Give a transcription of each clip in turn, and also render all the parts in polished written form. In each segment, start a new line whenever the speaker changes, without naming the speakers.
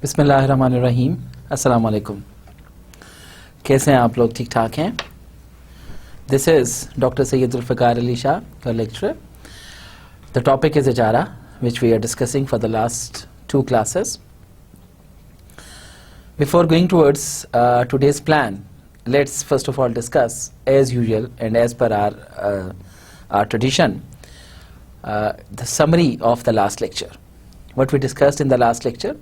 बिस्मिल्लाहिर्रहमानिर्रहीम। अस्सलाम वालेकुम। कैसे हैं आप लोग? ठीक ठाक हैं? This is doctor Syed Zulfiqar Ali Shah, your lecturer. The topic is Ijara, which we are discussing for the last two classes. Before going towards today's plan, let's first of all discuss, as usual and as per our tradition, the summary of the last lecture. What we discussed in the last lecture?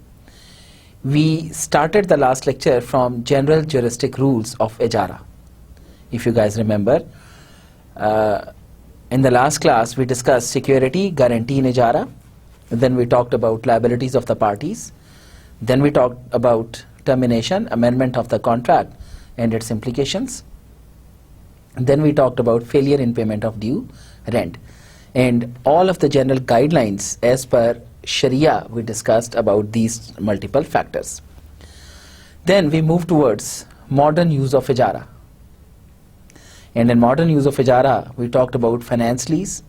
We started the last lecture from general juristic rules of Ijara. If you guys remember, in the last class we discussed security, guarantee in Ijara. Then we talked about liabilities of the parties. Then we talked about termination, amendment of the contract and its implications. Then we talked about failure in payment of due rent. And all of the general guidelines as per Sharia we discussed about these multiple factors. Then we moved towards modern use of Ijara. And in modern use of Ijara, we talked about finance lease,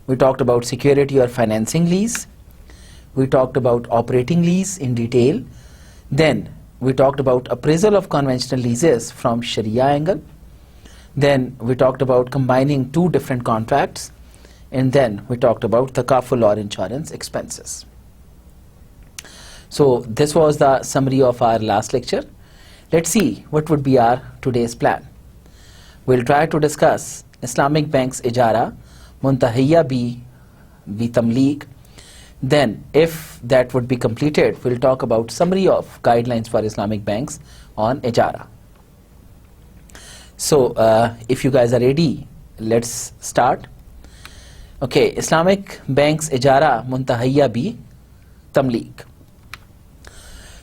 we talked about security or financing lease, we talked about operating lease in detail, then we talked about appraisal of conventional leases from Sharia angle, then we talked about combining two different contracts, and then we talked about takaful or insurance expenses. So this was the summary of our last lecture. Let's see what would be our today's plan. We'll try to discuss Islamic Bank's Ijara, Muntahiyya bi Tamliq. Then if that would be completed, we'll talk about summary of guidelines for Islamic banks on Ijara. So if you guys are ready, let's start. Okay, Islamic Bank's Ijara Muntahiyya bi Tamliq.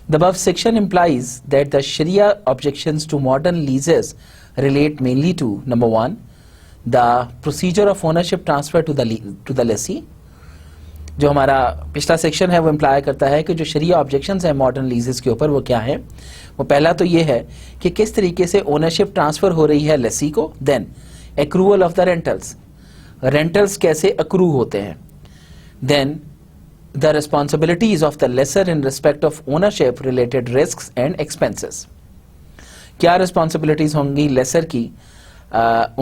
The above section implies that the Sharia objections to modern leases relate mainly to, number one, the procedure of ownership transfer to the lessee. जो हमारा पिछला section है वो imply करता है कि जो शरिया objections हैं मॉडर्न लीजेस के ऊपर वो क्या है. वो पहला तो ये है कि किस तरीके से ओनरशिप ट्रांसफ़र हो रही है लेसी को. Then accrual of the rentals, rentals कैसे अक्रू होते हैं. Then the responsibilities of the lessor in respect of ownership related risks and expenses. क्या रिस्पॉन्सिबिलिटीज होंगी लेसर की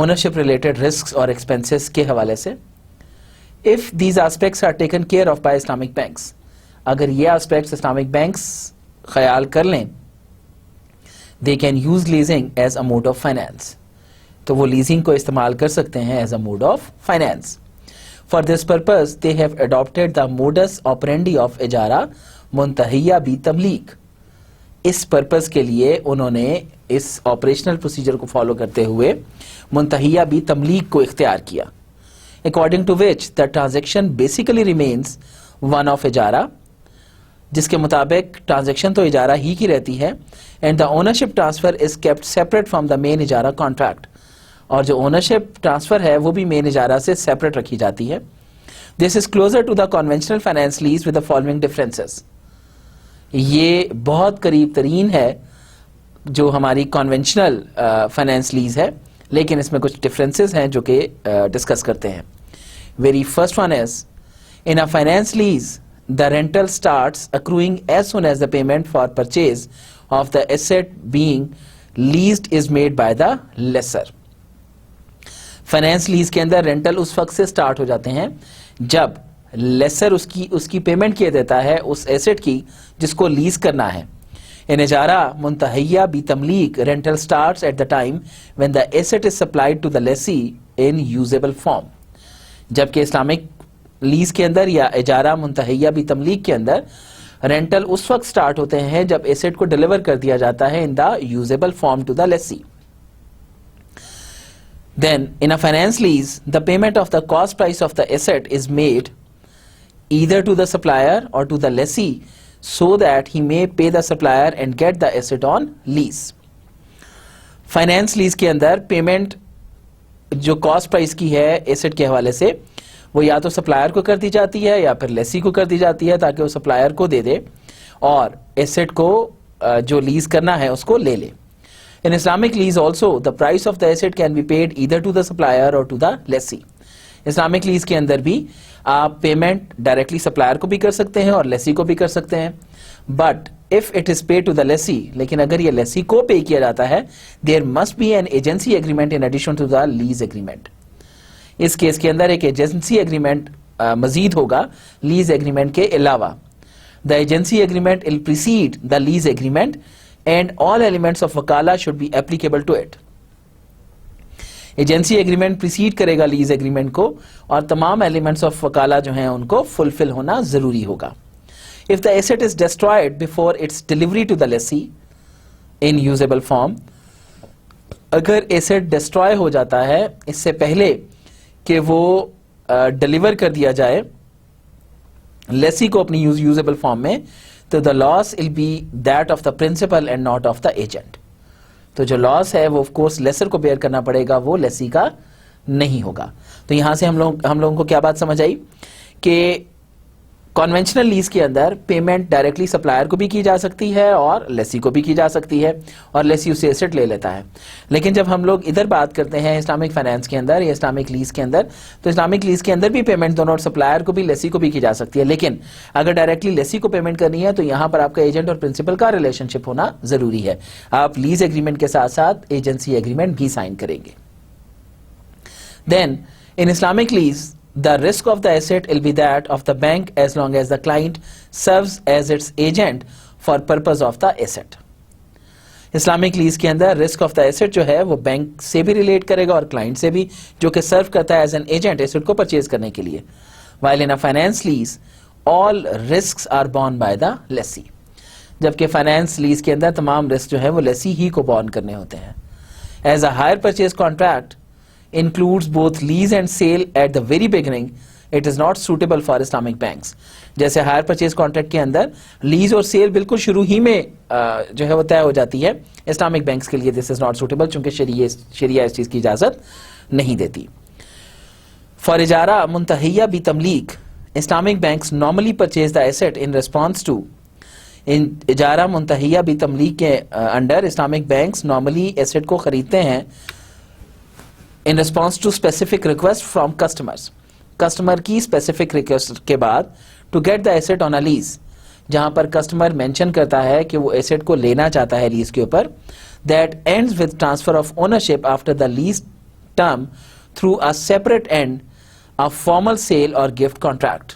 ओनरशिप रिलेटेड रिस्क्स और एक्सपेंसेस के हवाले से. If these aspects are taken care of by Islamic banks, अगर ये एस्पेक्ट्स इस्लामिक बैंक्स ख्याल कर लें, they can use leasing as a mode of finance. तो वो लीजिंग को इस्तेमाल कर सकते हैं as a mode of finance. For this purpose they have adopted the modus operandi of इजारा मुंतहिया बी तमलीक. इस पर्पस के लिए उन्होंने इस ऑपरेशनल प्रोसीजर को फॉलो करते हुए मुंतहिया बी तमलीक को इख्तियार किया. According to which the transaction basically remains one of इजारा, जिसके मुताबिक ट्रांजेक्शन तो इजारा ही की रहती है. And the ownership transfer is kept separate from the main इजारा कॉन्ट्रैक्ट. और जो ओनरशिप ट्रांसफर है वो भी मेन इजारा से सेपरेट रखी जाती है. This is closer to the conventional finance lease with the following differences. ये बहुत करीब तरीन है जो हमारी कन्वेंशनल फाइनेंस लीज है, लेकिन इसमें कुछ डिफरेंसेस हैं जो कि डिस्कस करते हैं. Very first one is, in a finance lease the rental starts accruing as soon as the payment for purchase of the asset being leased is made by the lessor. Finance lease के अंदर rental उस वक्त से start हो जाते हैं जब laser उसकी पेमेंट किया देता है उस एसेट की जिसको लीज करना है. इन इजारा मुंतहिया बी तमलीक rental starts at the time when the asset is supplied to the lessee in usable form. जबकि इस्लामिक लीज के अंदर या इजारा मुंतहिया बी तमलीक के अंदर रेंटल उस वक्त स्टार्ट होते हैं जब एसेट को डिलीवर कर दिया जाता है in the usable form to the lessee. Then, in a finance lease, the payment of the cost price of the asset is made either to the supplier or to the lessee so that he may pay the supplier and get the asset on lease. Finance lease के अंदर payment जो cost price की है asset के हवाले से वो या तो सप्लायर को कर दी जाती है या फिर लेसी को कर दी जाती है ताकि वो सप्लायर को दे दे और एसेट को जो लीज करना है उसको ले ले. In Islamic lease also, the price of the asset can be paid either to the supplier or to the lessee. Islamic lease के अंदर भी आप पेमेंट डायरेक्टली सप्लायर को भी कर सकते हैं और लेसी को भी कर सकते हैं, but if it is pay to the lessee, लेकिन अगर ये लेसी को पे किया जाता है, there must be an agency agreement in addition to the lease agreement. इस केस के अंदर एक एजेंसी एग्रीमेंट मजीद होगा लीज एग्रीमेंट के अलावा। The agency agreement will precede the lease agreement and all elements of वकाला should be applicable to it. Agency agreement precede करेगा lease agreement को और तमाम एलिमेंट्स ऑफ वकाला जो हैं उनको फुलफिल होना जरूरी होगा। If the asset is destroyed before its delivery to the lessee in usable form, अगर एसेट डिस्ट्रॉय हो जाता है इससे पहले कि वो डिलीवर कर दिया जाए लेसी को अपनी यूजेबल फॉर्म में, तो the loss will be that of the principal and not of the agent. तो जो लॉस है वो ऑफ कोर्स लेसर को बेयर करना पड़ेगा, वो लेसी का नहीं होगा। तो यहां से हम लोगों को क्या बात समझ आई कि कन्वेंशनल लीज के अंदर पेमेंट डायरेक्टली सप्लायर को भी की जा सकती है और लेसी को भी की जा सकती है और लेसी उसे एसेट ले लेता है। लेकिन जब हम लोग इधर बात करते हैं इस्लामिक फाइनेंस के अंदर या इस्लामिक लीज के अंदर, तो इस्लामिक लीज के अंदर भी पेमेंट दोनों सप्लायर को भी लेसी को भी की जा सकती है, लेकिन अगर डायरेक्टली लेसी को पेमेंट करनी है तो यहां पर आपका एजेंट और प्रिंसिपल का रिलेशनशिप होना जरूरी है। आप लीज एग्रीमेंट के साथ साथ एजेंसी एग्रीमेंट भी साइन करेंगे। Then in Islamic lease the risk of the asset will be that of the bank as long as the client serves as its agent for purpose of the asset। Islamic lease के अंदर risk of the asset जो है वो bank से भी relate करेगा और client से भी, जो कि सर्व करता है एज एन एजेंट एसेट को परचेज करने के लिए। while in a finance lease all risks are borne by the lessee, जबकि फाइनेंस लीज के अंदर तमाम रिस्क जो है वो लेसी ही को बॉर्न करने होते हैं। As a hire purchase contract includes both lease and sale at the very beginning, it is not suitable for Islamic banks। जैसे हायर परचेज कॉन्ट्रैक्ट के अंदर लीज और सेल बिल्कुल शुरू ही में जो है वो तय हो जाती है, इस्लामिक बैंक्स के लिए दिस इज नॉट सुटेबल, चूंकि शरिया इस चीज की इजाजत नहीं देती। फॉर इजारा मुंतहिया बी तमलीक, Islamic banks normally purchase the asset in response to, in इजारा मुंतहिया बी तमलीक के under Islamic banks normally asset को खरीदते हैं in response to specific request from customers, customer की स्पेसिफिक रिक्वेस्ट के बाद to get the asset on a lease, जहां पर कस्टमर मेंशन करता है कि वो एसेट को लेना चाहता है लीज के ऊपर, that ends with transfer of ownership after the lease term through a separate end, a formal sale or gift contract,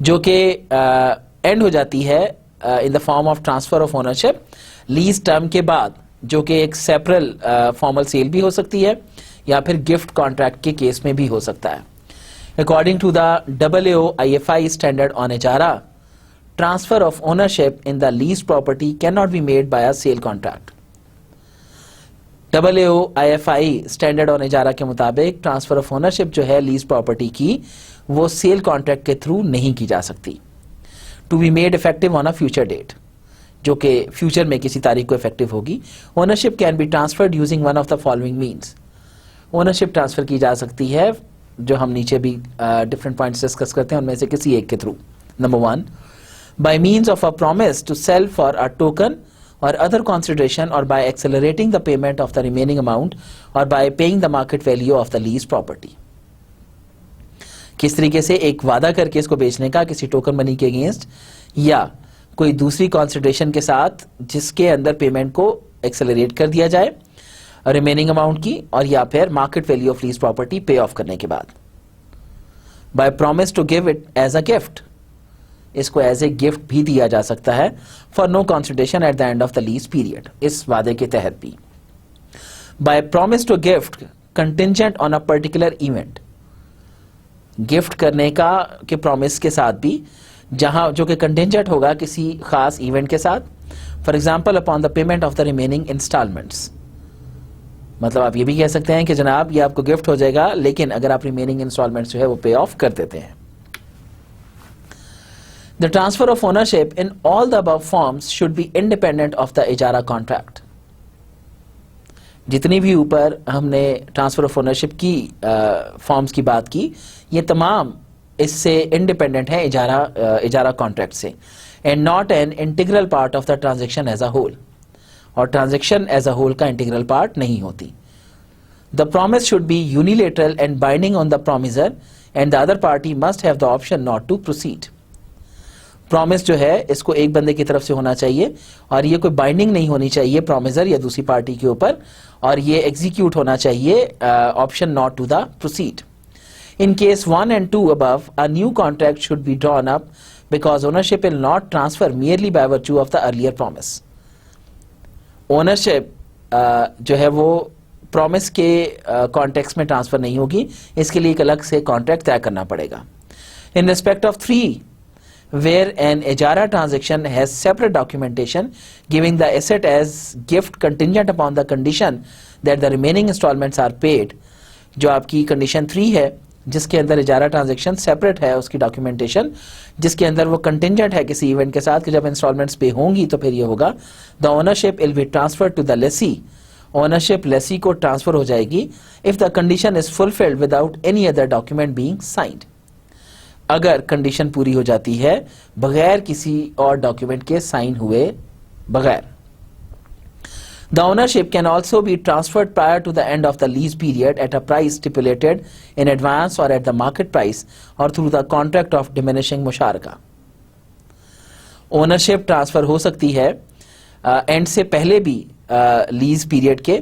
जो कि एंड हो जाती है in the form of transfer of ownership lease term के बाद, जो कि एक सेपरल फॉर्मल सेल भी हो सकती है या फिर गिफ्ट कॉन्ट्रैक्ट के केस में भी हो सकता है। According to the AAOIFI standard on इजारा, transfer of ownership in the lease property can not be made by a sale contract. AAOIFI standard on इजारा के मुताबिक ट्रांसफर ऑफ ओनरशिप जो है लीज प्रॉपर्टी की, वो सेल कॉन्ट्रैक्ट के through नहीं की जा सकती। To be made effective on a future date, जो कि फ्यूचर में किसी तारीख को इफेक्टिव होगी। Ownership can be transferred using one of the following means, ownership transfer की जा सकती है जो हम नीचे भी डिफरेंट पॉइंट्स डिस्कस करते हैं, उनमें से किसी एक के through. Number 1, by means of a promise to sell for a token और अदर कंसिडरेशन, और by accelerating the payment of the remaining amount, और by paying the market value of the lease property. किस तरीके से? एक वादा करके इसको बेचने का किसी टोकन मनी के अगेंस्ट, या कोई दूसरी कंसिडरेशन के साथ जिसके अंदर पेमेंट को एक्सेलरेट कर दिया जाए रिमेनिंग अमाउंट की, और या फिर market value of lease property pay off करने के बाद। By promise to give it as a gift, इसको एज ए गिफ्ट भी दिया जा सकता है for no consideration at the end of the lease period, इस वादे के तहत भी। By promise to gift contingent on a particular event, gift करने का के प्रॉमिस के साथ भी, जहां जो कि कंटिंजेंट होगा किसी खास इवेंट के साथ। For example upon the payment of the remaining instalments, मतलब आप ये भी कह सकते हैं कि जनाब ये आपको गिफ्ट हो जाएगा, लेकिन अगर आप रिमेनिंग इंस्टॉलमेंट्स जो है वो पे ऑफ कर देते हैं। The transfer of ownership in all the above forms should be independent of the इजारा कॉन्ट्रैक्ट। जितनी भी ऊपर हमने ट्रांसफर ऑफ ओनरशिप की फॉर्म्स की बात की, ये तमाम इससे इंडिपेंडेंट है इजारा कॉन्ट्रैक्ट से, and not an integral part of the transaction as a whole, और ट्रांजैक्शन एज अ होल का इंटीग्रल पार्ट नहीं होती। The promise should be unilateral and binding on the promiser, and the other party must have the option not to proceed. Promise जो है इसको एक बंदे की तरफ से होना चाहिए और ये कोई बाइंडिंग नहीं होनी चाहिए प्रॉमिसर या दूसरी पार्टी के ऊपर, और ये एग्जीक्यूट होना चाहिए option not to the proceed. In case 1 and 2 above, a new contract should be drawn up because ownership will not transfer merely by virtue of the earlier promise. Ownership जो है वो promise के context में transfer नहीं होगी, इसके लिए एक अलग से कॉन्ट्रैक्ट तय करना पड़ेगा. इन respect of 3, where an ijara transaction has separate documentation giving the asset as gift contingent upon the condition that the remaining installments are paid, जो आपकी कंडीशन 3 है जिसके अंदर इजारा ट्रांजैक्शन सेपरेट है, उसकी डॉक्यूमेंटेशन जिसके अंदर वो कंटिंजेंट है किसी इवेंट के साथ कि जब इंस्टॉलमेंट्स पे होंगी तो फिर ये होगा. The ownership will be transfer to the lessee. Ownership lessee को ट्रांसफर हो जाएगी if the condition is fulfilled without any other document being signed. अगर कंडीशन पूरी हो जाती है बगैर किसी और डॉक्यूमेंट के साइन हुए बगैर. The ownership can also be transferred prior to the end of the lease period at a price stipulated in advance or at the market price or through the contract of diminishing musharaka. Ownership transfer हो सकती है and से पहले भी lease period के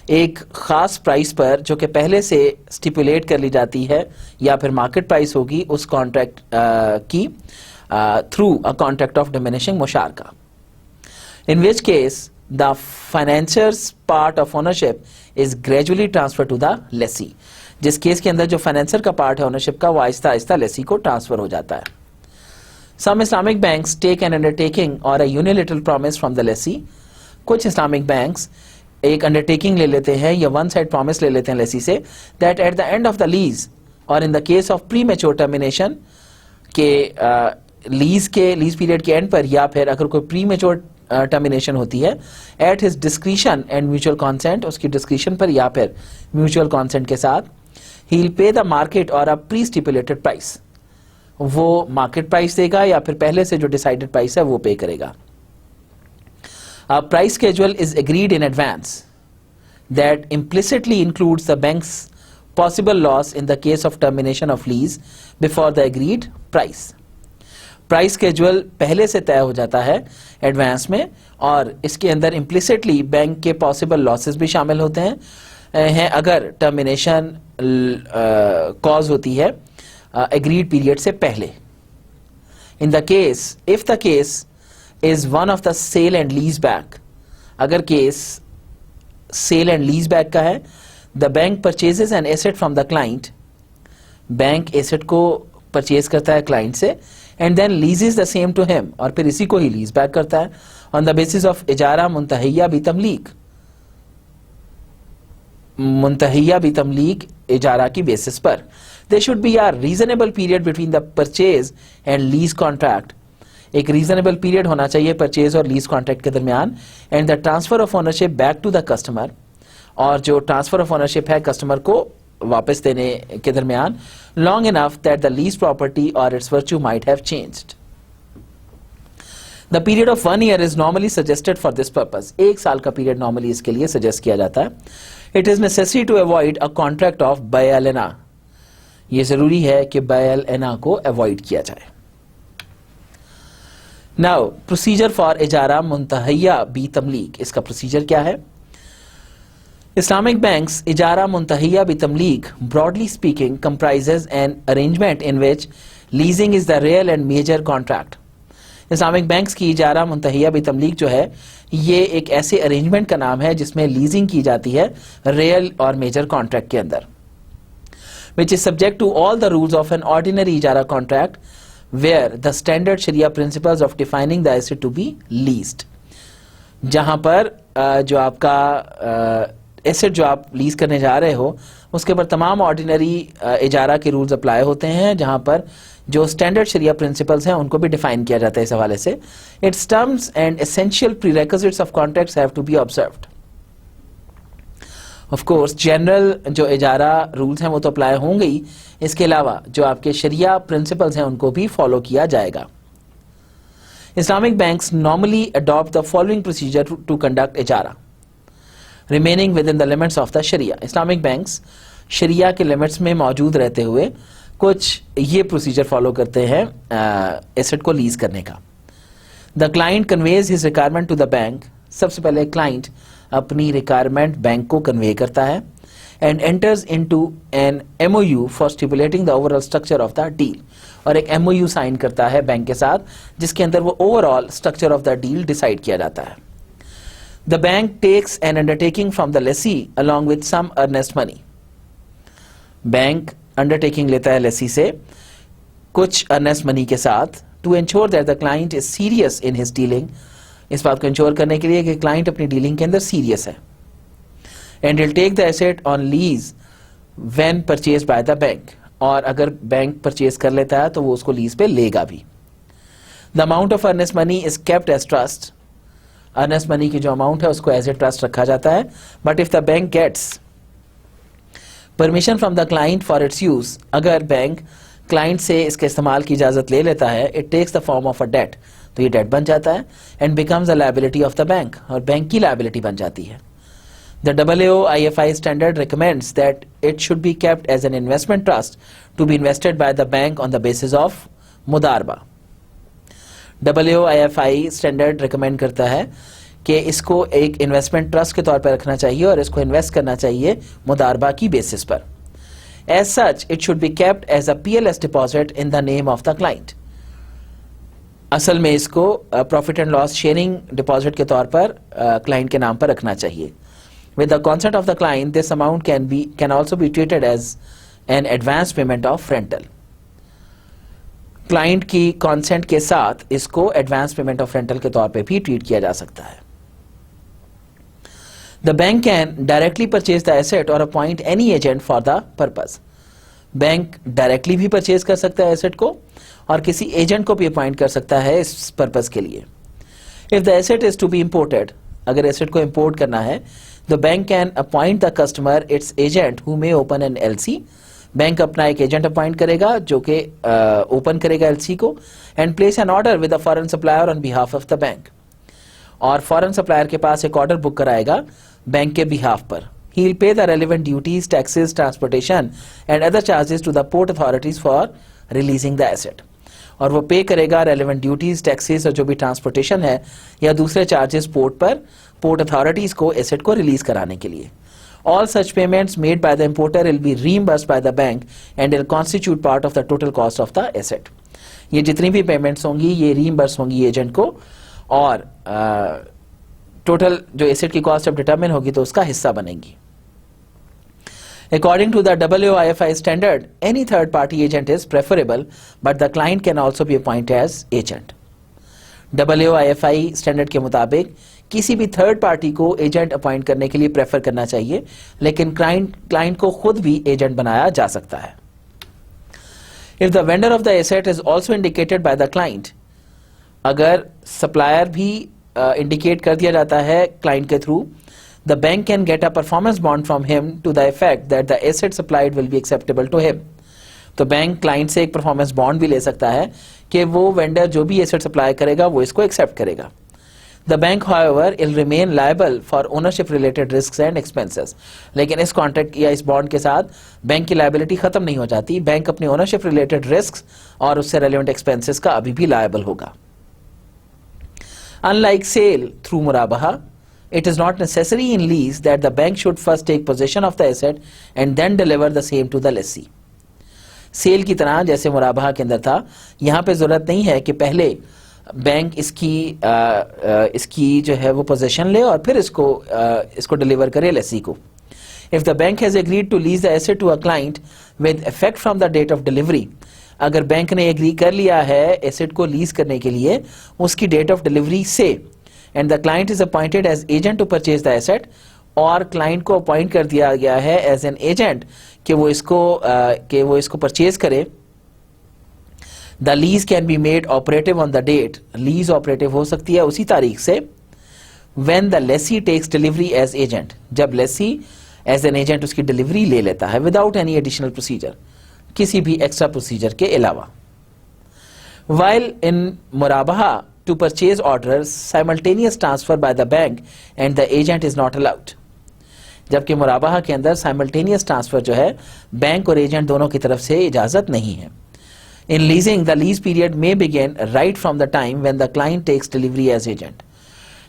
एक खास price पर जो कि पहले से स्टिपुलेट कर ली जाती है या फिर मार्केट प्राइस होगी उस कॉन्ट्रैक्ट की through a contract of diminishing मुशारका. In which case the financier's part of ownership is gradually transferred to the lessee. जिस केस के अंदर जो फाइनेंसर का पार्ट है ओनरशिप का वो आहिस्ता आहिस्ता लेसी को ट्रांसफर हो जाता है. Some Islamic banks take an undertaking or a unilateral promise from the lessee. कुछ इस्लामिक बैंक्स एक अंडरटेकिंग ले लेते हैं या वन साइड प्रॉमिस ले लेते हैं लेसी से that at the end of the lease और in the case of premature termination के लीज पीरियड के एंड पर या फिर अगर कोई प्री मैच्योर टर्मिनेशन होती है at his discretion and mutual consent, उसकी डिस्क्रिशन पर या फिर म्यूचुअल कॉन्सेंट के साथ, he will pay the market और अ प्री स्टिपुलेटेड प्राइस. वो मार्केट प्राइस देगा या फिर पहले से जो डिसाइडेड प्राइस है वो पे करेगा. A price schedule is agreed in advance that implicitly includes the bank's possible loss in the case of termination of lease before the agreed price. Price schedule पहले से तय हो जाता है एडवांस में और इसके अंदर implicitly बैंक के possible losses भी शामिल होते हैं अगर termination cause होती है agreed period से पहले. In the case, if the case is one of the sale and lease back, अगर case sale and lease back का है, the bank purchases an asset from the client, bank asset को purchase करता है client से and then leases the same to him और फिर इसी को ही लीज बैक करता है ऑन द बेसिस ऑफ इजारा मुंतहिया बी तमलीक. मुंतहिया बी तमलीक इजारा की बेसिस पर. There should be a reasonable period between the purchase and lease contract. एक रीजनेबल पीरियड होना चाहिए परचेज और लीज कॉन्ट्रैक्ट के दरमियान and the transfer of ownership back to the customer, और जो ट्रांसफर ऑफ ओनरशिप है कस्टमर को वापस देने के दरमियान long enough that the lease property और its virtue might have changed. The period of 1 year is normally suggested for this purpose. 1 साल का पीरियड नॉर्मली इसके लिए सजेस्ट किया जाता है. It is necessary to avoid a contract of बयालना. ये जरूरी है कि बयालना को अवॉइड किया जाए. Now, procedure for इजारा मुंतहिया बी तमलीक. इसका प्रोसीजर क्या है? Islamic banks इजारा मुंतहिया बी तमलीक broadly speaking comprises an arrangement in which leasing is the real and major contract. Islamic banks की इजारा मुंतहिया बी तमलीक जो है ये एक ऐसे अरेंजमेंट का नाम है जिसमें लीजिंग की जाती है रियल और मेजर कॉन्ट्रैक्ट के अंदर, which is subject to all the rules of an ordinary इजारा contract where the standard Sharia principles of defining the asset to be leased. जहां पर जो आपका एसेट जो आप लीज करने जा रहे हो उसके पर तमाम ऑर्डिनरी इजारा के रूल्स अप्लाई होते हैं, जहां पर जो स्टैंडर्ड शरिया प्रिंसिपल्स हैं उनको भी डिफाइन किया जाता है इस हवाले से. Its terms and essential prerequisites of contracts have to be observed. Of course general जो इजारा रूल्स हैं वो तो अप्लाई होंगे ही, इसके अलावा जो आपके शरिया प्रिंसिपल्स हैं उनको भी फॉलो किया जाएगा. Islamic banks normally adopt the following procedure to conduct इजारा. remaining within the limits of the Sharia. Islamic banks शरिया के लिमिट्स में मौजूद रहते हुए कुछ ये प्रोसीजर फॉलो करते हैं एसेट को लीज करने का. The client conveys his requirement to the bank. सबसे पहले क्लाइंट अपनी रिक्वायरमेंट बैंक को कन्वे करता है and enters into an MOU for stipulating the overall structure of the deal. और एक MOU साइन करता है बैंक के साथ जिसके अंदर वो overall structure of the deal decide किया जाता है. The bank takes an undertaking from the lessee along with some earnest money. Bank undertaking लेता है लेसी से कुछ अर्नेस्ट मनी के साथ to ensure that the client is serious in his dealing. इस बात को इंश्योर करने के लिए कि क्लाइंट अपनी डीलिंग के अंदर सीरियस है. And will take the asset on lease when purchase by the bank. और अगर बैंक परचेज कर लेता है तो वो उसको लीज पे लेगा भी. The amount of earnest money is kept as trust. Earnest money की जो अमाउंट है उसको एज ए ट्रस्ट रखा जाता है. But if the bank gets permission from the client for its use, अगर बैंक क्लाइंट से इसके इस्तेमाल की इजाजत ले लेता है, it takes the form of a debt. तो ये डेट बन जाता है and becomes the liability of the bank. और बैंक की लायबिलिटी बन जाती है. The AAO-IFI standard recommends that it should be kept as an investment trust to be invested by the bank on the basis of मुदारबा. AAO-IFI standard recommend करता है कि इसको एक इन्वेस्टमेंट ट्रस्ट के तौर पर रखना चाहिए और इसको इन्वेस्ट करना चाहिए मुदारबा की बेसिस पर. As such, it should be kept as a PLS deposit in the name of the client. असल में इसको profit and loss sharing deposit के तौर पर क्लाइंट के नाम पर रखना चाहिए. With the consent of the client, this amount can also be treated as an advance payment of rental. Client की consent के साथ इसको advance payment of rental के तौर पे भी ट्रीट किया जा सकता है. The bank can directly purchase the asset or appoint any agent for the purpose. Bank directly भी परचेज कर सकता है एसेट को और किसी एजेंट को भी अपॉइंट कर सकता है इस पर्पस के लिए. If the asset is to be imported, अगर एसेट को इंपोर्ट करना है, the bank can appoint the customer its agent who may open an LC. Bank अपना एक एजेंट अपॉइंट करेगा जो कि ओपन करेगा LC को and place N order with a foreign supplier on behalf of the bank. और foreign supplier के पास एक ऑर्डर बुक कराएगा बैंक के बिहाफ पर. He will pay the relevant duties, taxes, transportation and other charges to the port authorities for releasing the asset. और वो पे करेगा रेलिवेंट ड्यूटीज, टैक्सेस और जो भी ट्रांसपोर्टेशन है या दूसरे चार्जेस पोर्ट पर पोर्ट अथॉरिटीज को एसेट को रिलीज कराने के लिए. All such payments made by the importer will be reimbursed by the bank and will constitute part of the total cost of the asset. ये जितनी भी पेमेंट्स होंगी ये रीइंबर्स होंगी एजेंट को और टोटल जो एसेट की कॉस्ट अब डिटरमिन होगी तो उसका हिस्सा बनेगी. According to the AAO-IFI standard, any third-party agent is preferable, but the client can also be appointed as agent. AAO-IFI standard के मुताबिक किसी भी थर्ड पार्टी को एजेंट अपॉइंट करने के लिए प्रेफर करना चाहिए, लेकिन क्लाइंट को खुद भी एजेंट बनाया जा सकता है. If the vendor of the asset is also indicated by the client, अगर सप्लायर भी इंडिकेट कर दिया जाता है क्लाइंट के through, the bank can get a performance bond from him to the effect that the asset supplied will be acceptable to him. तो bank client से एक परफॉर्मेंस बॉन्ड भी ले सकता है कि वो वेंडर जो भी एसेट सप्लाई करेगा वो इसको एक्सेप्ट करेगा. The bank, however, will remain liable for ownership related risks and expenses. लेकिन इस कॉन्ट्रैक्ट या इस बॉन्ड के साथ बैंक की लायबिलिटी खत्म नहीं हो जाती. बैंक अपनी ओनरशिप रिलेटेड रिस्क और उससे रेलिवेंट एक्सपेंसेस का अभी भी लायबल होगा. Unlike sale through murabaha, it is not necessary in lease that the bank should first take possession of the asset and then deliver the same to the lessee. Sale की तरह जैसे मुराबहा के अंदर था, यहाँ पे जरूरत नहीं है कि पहले बैंक इसकी जो है वो पोजेशन ले और फिर इसको डिलीवर करे लेसी को. If the bank has agreed to lease the asset to a client with effect from the date of delivery, अगर बैंक ने एग्री कर लिया है एसेट को लीज करने के लिए उसकी डेट ऑफ डिलीवरी से, and the client is appointed as agent to purchase the asset, और क्लाइंट को अपॉइंट कर दिया गया है एज एन एजेंट कि वो इसको परचेज करे. The lease can be made operative on the date. Lease operative हो सकती है उसी तारीख से when the lessee takes delivery as agent, जब लेसी एज एन एजेंट उसकी डिलीवरी ले लेता है विदाउट एनी एडिशनल प्रोसीजर, किसी भी एक्स्ट्रा प्रोसीजर के अलावा. वाइल इन मुराबहा to purchase orders, simultaneous transfer by the bank and the agent is not allowed. जबकि मुराबाहा के अंदर साइमल्टेनियस ट्रांसफर जो है बैंक और एजेंट दोनों की तरफ से इजाजत नहीं है। In leasing the lease period may begin right from the time when the client takes delivery as agent,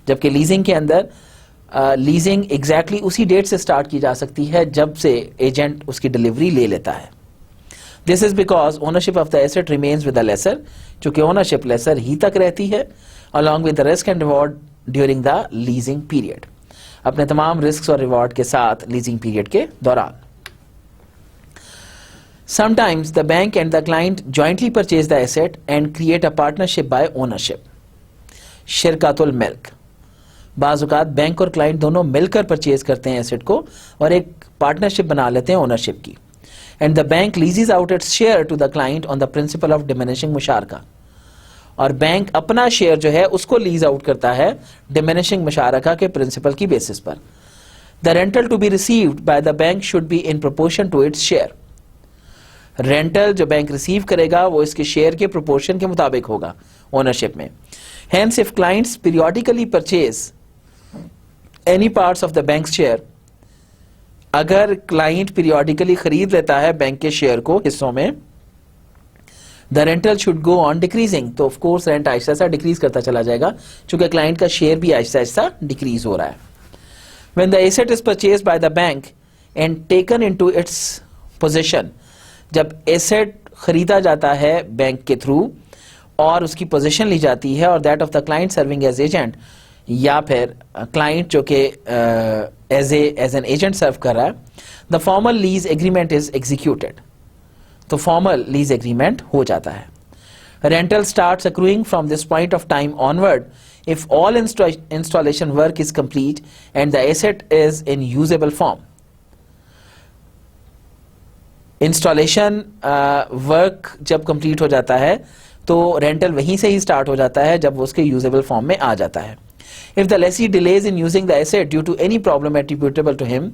जबकि लीजिंग के अंदर लीजिंग एग्जैक्टली उसी डेट से स्टार्ट की जा सकती है जब से एजेंट उसकी डिलीवरी ले लेता है। This is because ownership of the asset remains with the lessor, चूंकि ओनरशिप लेसर ही तक रहती है along with the risk and reward during the leasing period, अपने तमाम रिस्क और रिवॉर्ड के साथ लीजिंग पीरियड के दौरान। Sometimes the bank and the client jointly purchase the asset and create a partnership by ownership. शिरकातुल मिल्क, बाज़-औक़ात बैंक और क्लाइंट दोनों मिलकर परचेज करते हैं एसेट को और एक पार्टनरशिप बना लेते हैं ओनरशिप की। And the bank leases out its share to the client on the principle of diminishing मुशारका, और बैंक अपना शेयर जो है उसको लीज आउट करता है डिमिनिशिंग मुशारका के प्रिंसिपल की बेसिस पर। The rental to be received by the bank should be in proportion to its share, rental जो बैंक रिसीव करेगा वो इसके शेयर के प्रोपोर्शन के मुताबिक होगा ओनरशिप में। Hence if clients periodically purchase any parts of the bank share, अगर क्लाइंट पीरियोडिकली खरीद लेता है बैंक के शेयर को हिस्सों में, the rental should go on decreasing, तो of course rent Aahista Aahista decrease करता चला जाएगा क्योंकि क्लाइंट का शेयर भी आहिस्ता आहिस्ता डिक्रीज हो रहा है। When the asset is purchased bye the bank and taken into its position, जब एसेट खरीदा जाता है बैंक के थ्रू और उसकी पोजीशन ली जाती है, और that of the client serving as agent, या फिर क्लाइंट जो कि एज एन एजेंट सर्व कर रहा है, the formal lease agreement is executed, तो फॉर्मल लीज एग्रीमेंट हो जाता है। Rental starts accruing from this point of time onward if all installation work is complete and the asset is in usable form. Installation work जब complete हो जाता है तो rental वहीं से ही स्टार्ट हो जाता है जब वो उसके यूजेबल फॉर्म में आ जाता है। If the lessee delays in using the asset due to any problem attributable to him,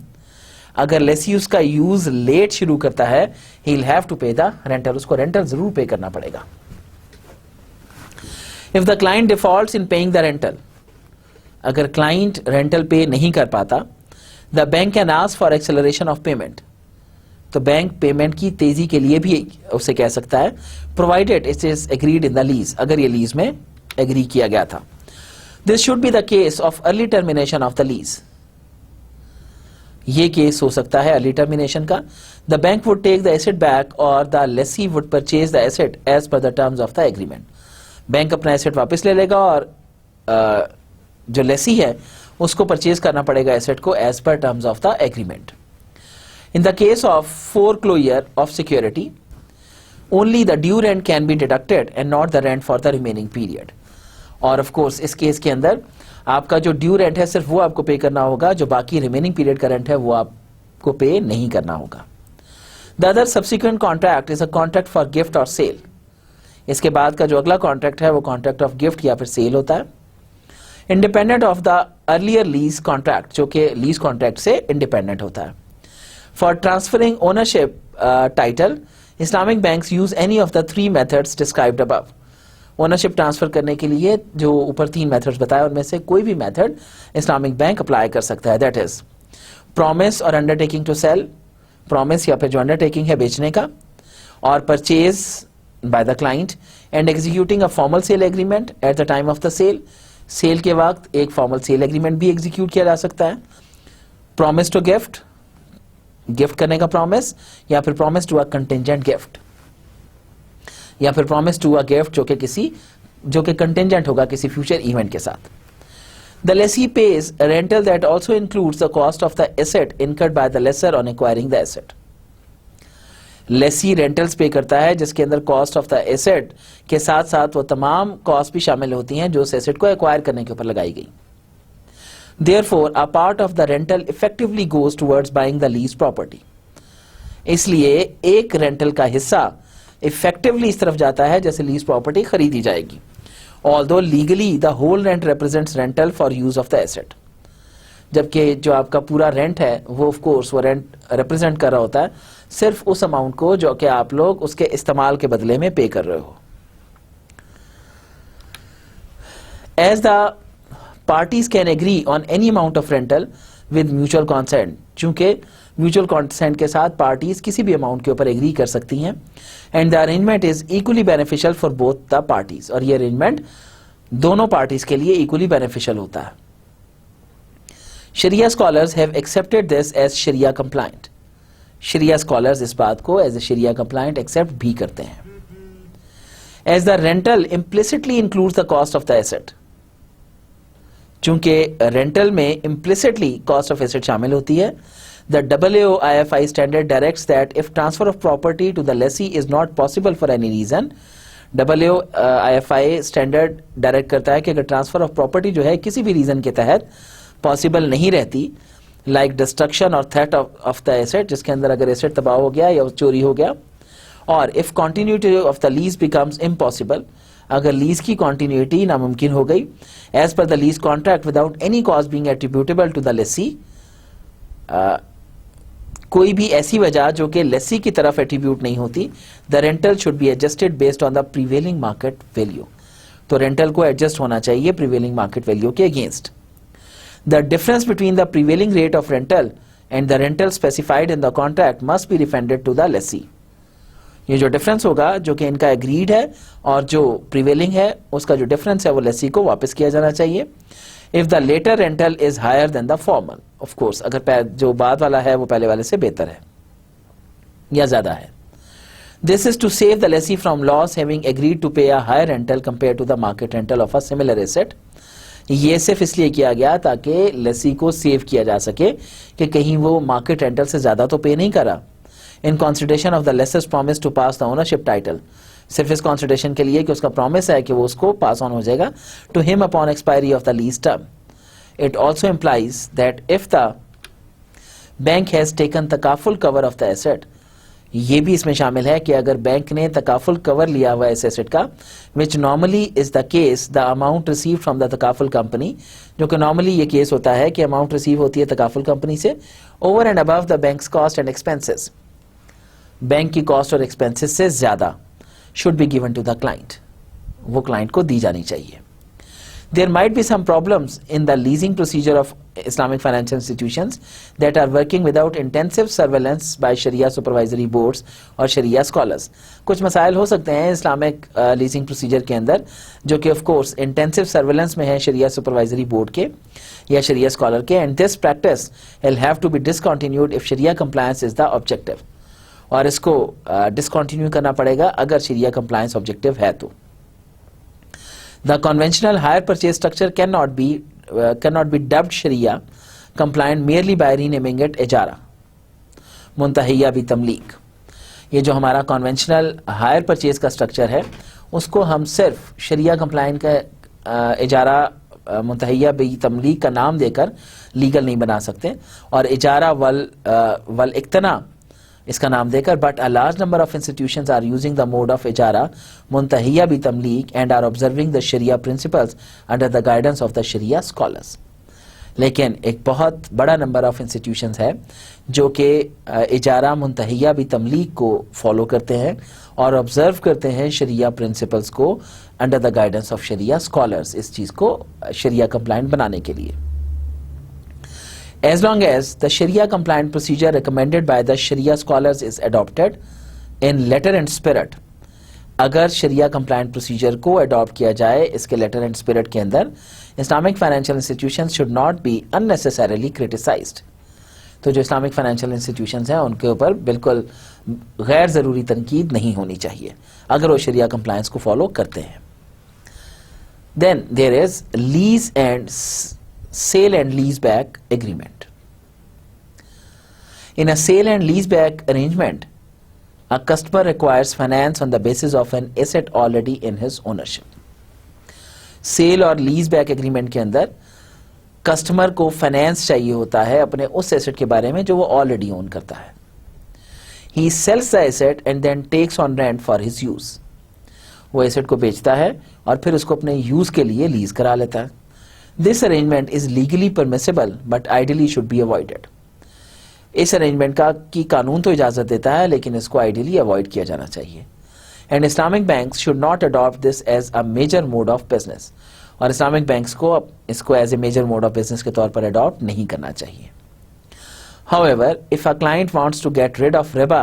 अगर लेसी उसका यूज लेट शुरू करता है, he will have to pay the rental, उसको रेंटल जरूर पे करना पड़ेगा। If the client defaults in paying the rental, अगर क्लाइंट रेंटल पे नहीं कर पाता, the bank can ask for acceleration of payment, तो बैंक पेमेंट की तेजी के लिए भी उसे कह सकता है, provided it is agreed in the lease, अगर ये लीज में एग्री किया गया था। This should be the case of early termination of the lease, ये केस हो सकता है अर्ली टर्मिनेशन का। The bank would take the asset back और the lessee would purchase the asset as per the terms of the agreement, bank अपना asset वापस ले लेगा और जो लेसी है उसको परचेज करना पड़ेगा एसेट को as per terms of the agreement. In the case of foreclosure of security, only the due rent can be deducted and not the rent for the remaining period. और of course इस case के अंदर आपका जो due rent है सिर्फ वो आपको पे करना होगा, जो बाकी रिमेनिंग पीरियड का रेंट है वो आपको पे नहीं करना होगा। The other subsequent contract is a contract for gift or sale. इसके बाद का जो अगला कॉन्ट्रैक्ट है वो कॉन्ट्रैक्ट ऑफ गिफ्ट या फिर सेल होता है, independent of the earlier lease contract, जो कि लीज कॉन्ट्रैक्ट से इंडिपेंडेंट होता है। For transferring ownership title, Islamic banks use any of the three methods described above. Ownership transfer करने के लिए जो ऊपर 3 मेथड्स बताए उनमें से कोई भी मेथड इस्लामिक बैंक अप्लाई कर सकता है। दैट इज प्रॉमिस और अंडरटेकिंग टू सेल, प्रॉमिस या फिर जो अंडरटेकिंग है बेचने का, और purchase by the client and executing a formal sale agreement at the time of the sale, sale के वक्त एक फॉर्मल सेल एग्रीमेंट भी एग्जीक्यूट किया जा सकता है। प्रॉमिस टू गिफ्ट, गिफ्ट करने का प्रॉमिस, या फिर promise to a contingent gift, या फिर प्रॉमिस टू अ गिफ्ट जो कि कंटिंजेंट होगा किसी फ्यूचर इवेंट के साथ। The lessee pays rental that also includes the cost of the asset incurred by the lessor on acquiring the asset. Lessee rentals pay करता है जिसके अंदर कॉस्ट ऑफ द एसेट के साथ साथ वो तमाम कॉस्ट भी शामिल होती हैं जो उस एसेट को एक्वायर करने के ऊपर लगाई गई। Therefore, a part of the rental effectively goes towards buying the leased property. इसलिए एक रेंटल का हिस्सा इफेक्टिवली इस तरफ जाता है जैसे लीज प्रॉपर्टी खरीदी जाएगी। Although legally the whole rent represents rental for use of the asset. जबकि जो आपका पूरा रेंट है वो ऑफ कोर्स वो रेंट रिप्रेजेंट कर रहा होता है सिर्फ उस अमाउंट को जो कि आप लोग उसके इस्तेमाल के बदले में पे कर रहे हो। As the parties can agree on any amount of rental, with mutual consent, चूंकि म्यूचुअल कॉन्सेंट के साथ पार्टीज किसी भी अमाउंट के ऊपर एग्री कर सकती हैं, and the arrangement is equally beneficial for both the parties, और ये अरेंजमेंट दोनों पार्टीज के लिए इक्वली बेनिफिशियल होता है। शरिया scholars have accepted this as शरिया कंप्लाइंट, शरिया स्कॉलर्स इस बात को एज ए शरिया कंप्लाइंट एक्सेप्ट भी करते हैं। As the rental implicitly includes the cost of the asset, चूंकि रेंटल में इम्प्लिसिटली कॉस्ट ऑफ एसेट शामिल होती है, the AAOIFI standard directs that if transfer of property to the lessee is not possible for any reason, AAOIFI standard direct करता है कि अगर transfer of property जो है किसी भी रीजन के तहत पॉसिबल नहीं रहती, लाइक डिस्ट्रक्शन और थेफ्ट ऑफ द एसेट, जिसके अंदर अगर एसेट तबाह हो गया या चोरी हो गया, और if continuity of the lease becomes impossible, अगर लीज की कॉन्टिन्यूटी नामुमकिन हो गई, as per the lease contract without any cause being attributable to the lessee, कोई भी ऐसी वजह जो कि लेसी की तरफ एट्रीब्यूट नहीं होती, the rental should be adjusted based on the prevailing market value, तो रेंटल को एडजस्ट होना चाहिए प्रीवेलिंग मार्केट वैल्यू के against. The difference between the prevailing rate of rental and the rental specified in the contract must be refunded to the lessee, ये जो difference होगा जो कि इनका एग्रीड है और जो प्रीवेलिंग है उसका जो डिफरेंस है वो लेसी को वापस किया जाना चाहिए। If the latter rental is higher than the formal, of course अगर जो बाद वाला है वो पहले वाले से बेहतर है या ज्यादा है। This is to save the lessee from loss having agreed to pay a higher rental compare to the market rental of a similar asset, ये सिर्फ इसलिए किया गया ताकि लेसी को सेव किया जा सके कि कहीं वो मार्केट रेंटल से ज्यादा तो पे नहीं करा, in consideration of the lessor's promise to pass the ownership title, सिर्फ इस कंसिडरेशन के लिए कि उसका प्रॉमिस है कि वो उसको पास ऑन हो जाएगा to him upon expiry of the lease term. It also implies that if the bank has taken takaful cover of the asset, ये भी इसमें शामिल है कि अगर बैंक ने तकाफुल कवर लिया हुआ इस एसेट का, विच normally is the case, the amount receive from the takaful company, जो कि नॉर्मली ये केस होता है कि अमाउंट रिसीव होती है तकाफुल कंपनी से over and above the bank's cost and expenses, bank की कॉस्ट और एक्सपेंसेस से ज्यादा, should be given to the client, वो क्लाइंट को दी जानी चाहिए। There might be some problems in the leasing procedure of Islamic financial institutions that are working without intensive surveillance by Sharia supervisory boards और Sharia scholars. कुछ मसाइल हो सकते हैं इस्लामिक लीजिंग प्रोसीजर के अंदर जो कि ऑफ कोर्स इंटेंसिव सर्वेलेंस में है शरिया सुपरवाइजरी बोर्ड के या शरिया स्कॉलर के, and this practice will have to be discontinued if sharia compliance is the objective, और इसको डिसकंटिन्यू करना पड़ेगा अगर शरिया कंप्लायंस ऑब्जेक्टिव है तो। The conventional hire purchase structure cannot be dubbed Sharia compliant merely by renaming it इजारा मुंतहिया भी तमलीक। ये जो हमारा कॉन्वेंशनल हायर परचेज का स्ट्रक्चर है उसको हम सिर्फ शरिया कंप्लाइंट का इजारा मुंतहिया भी तमलीक का नाम देकर लीगल नहीं बना सकते, और इजारा वल इक्तना इसका नाम देकर, but a large number of institutions are using the mode of इजारा मुंतहिया भी तमलीक एंड आर ऑब्जर्विंग द शरिया principles under the guidance of the शरिया स्कॉलर्स। लेकिन एक बहुत बड़ा नंबर ऑफ इंस्टीट्यूशंस है जो कि इजारा मुंतहिया भी तमलीक को फॉलो करते हैं और ऑब्जर्व करते हैं शरिया प्रिंसिपल्स को under the guidance of sharia scholars, इस चीज को शरिया कंप्लाइंट बनाने के लिए। As long as the Sharia compliant procedure recommended by the Sharia scholars is adopted in letter and spirit, अगर Sharia compliant procedure को adopt किया जाए इसके letter and spirit के अंदर, Islamic financial institutions should not be unnecessarily criticized। तो जो Islamic financial institutions हैं उनके ऊपर बिल्कुल गैर ज़रूरी तनकीद नहीं होनी चाहिए अगर वो Sharia compliance को follow करते हैं। Then there is lease and sale and lease back agreement. In a sale and lease back arrangement, a customer requires finance on the basis of an asset already in his ownership. Sale और lease back agreement के अंदर customer को finance चाहिए होता है अपने उस asset के बारे में जो वो ऑलरेडी ओन करता है। He sells the asset and then takes on rent for his use. वो एसेट को बेचता है और फिर उसको अपने यूज के लिए लीज करा लेता है। This arrangement is legally permissible but ideally should be avoided. इस अरेंजमेंट की कानून तो इजाजत देता है लेकिन इसको आइडियली अवॉइड किया जाना चाहिए। And Islamic banks should not adopt this as a major mode of business, और इस्लामिक बैंक्स को इसको as a major mode of business के तौर पर अडॉप्ट नहीं करना चाहिए. However, if a client wants to get rid of riba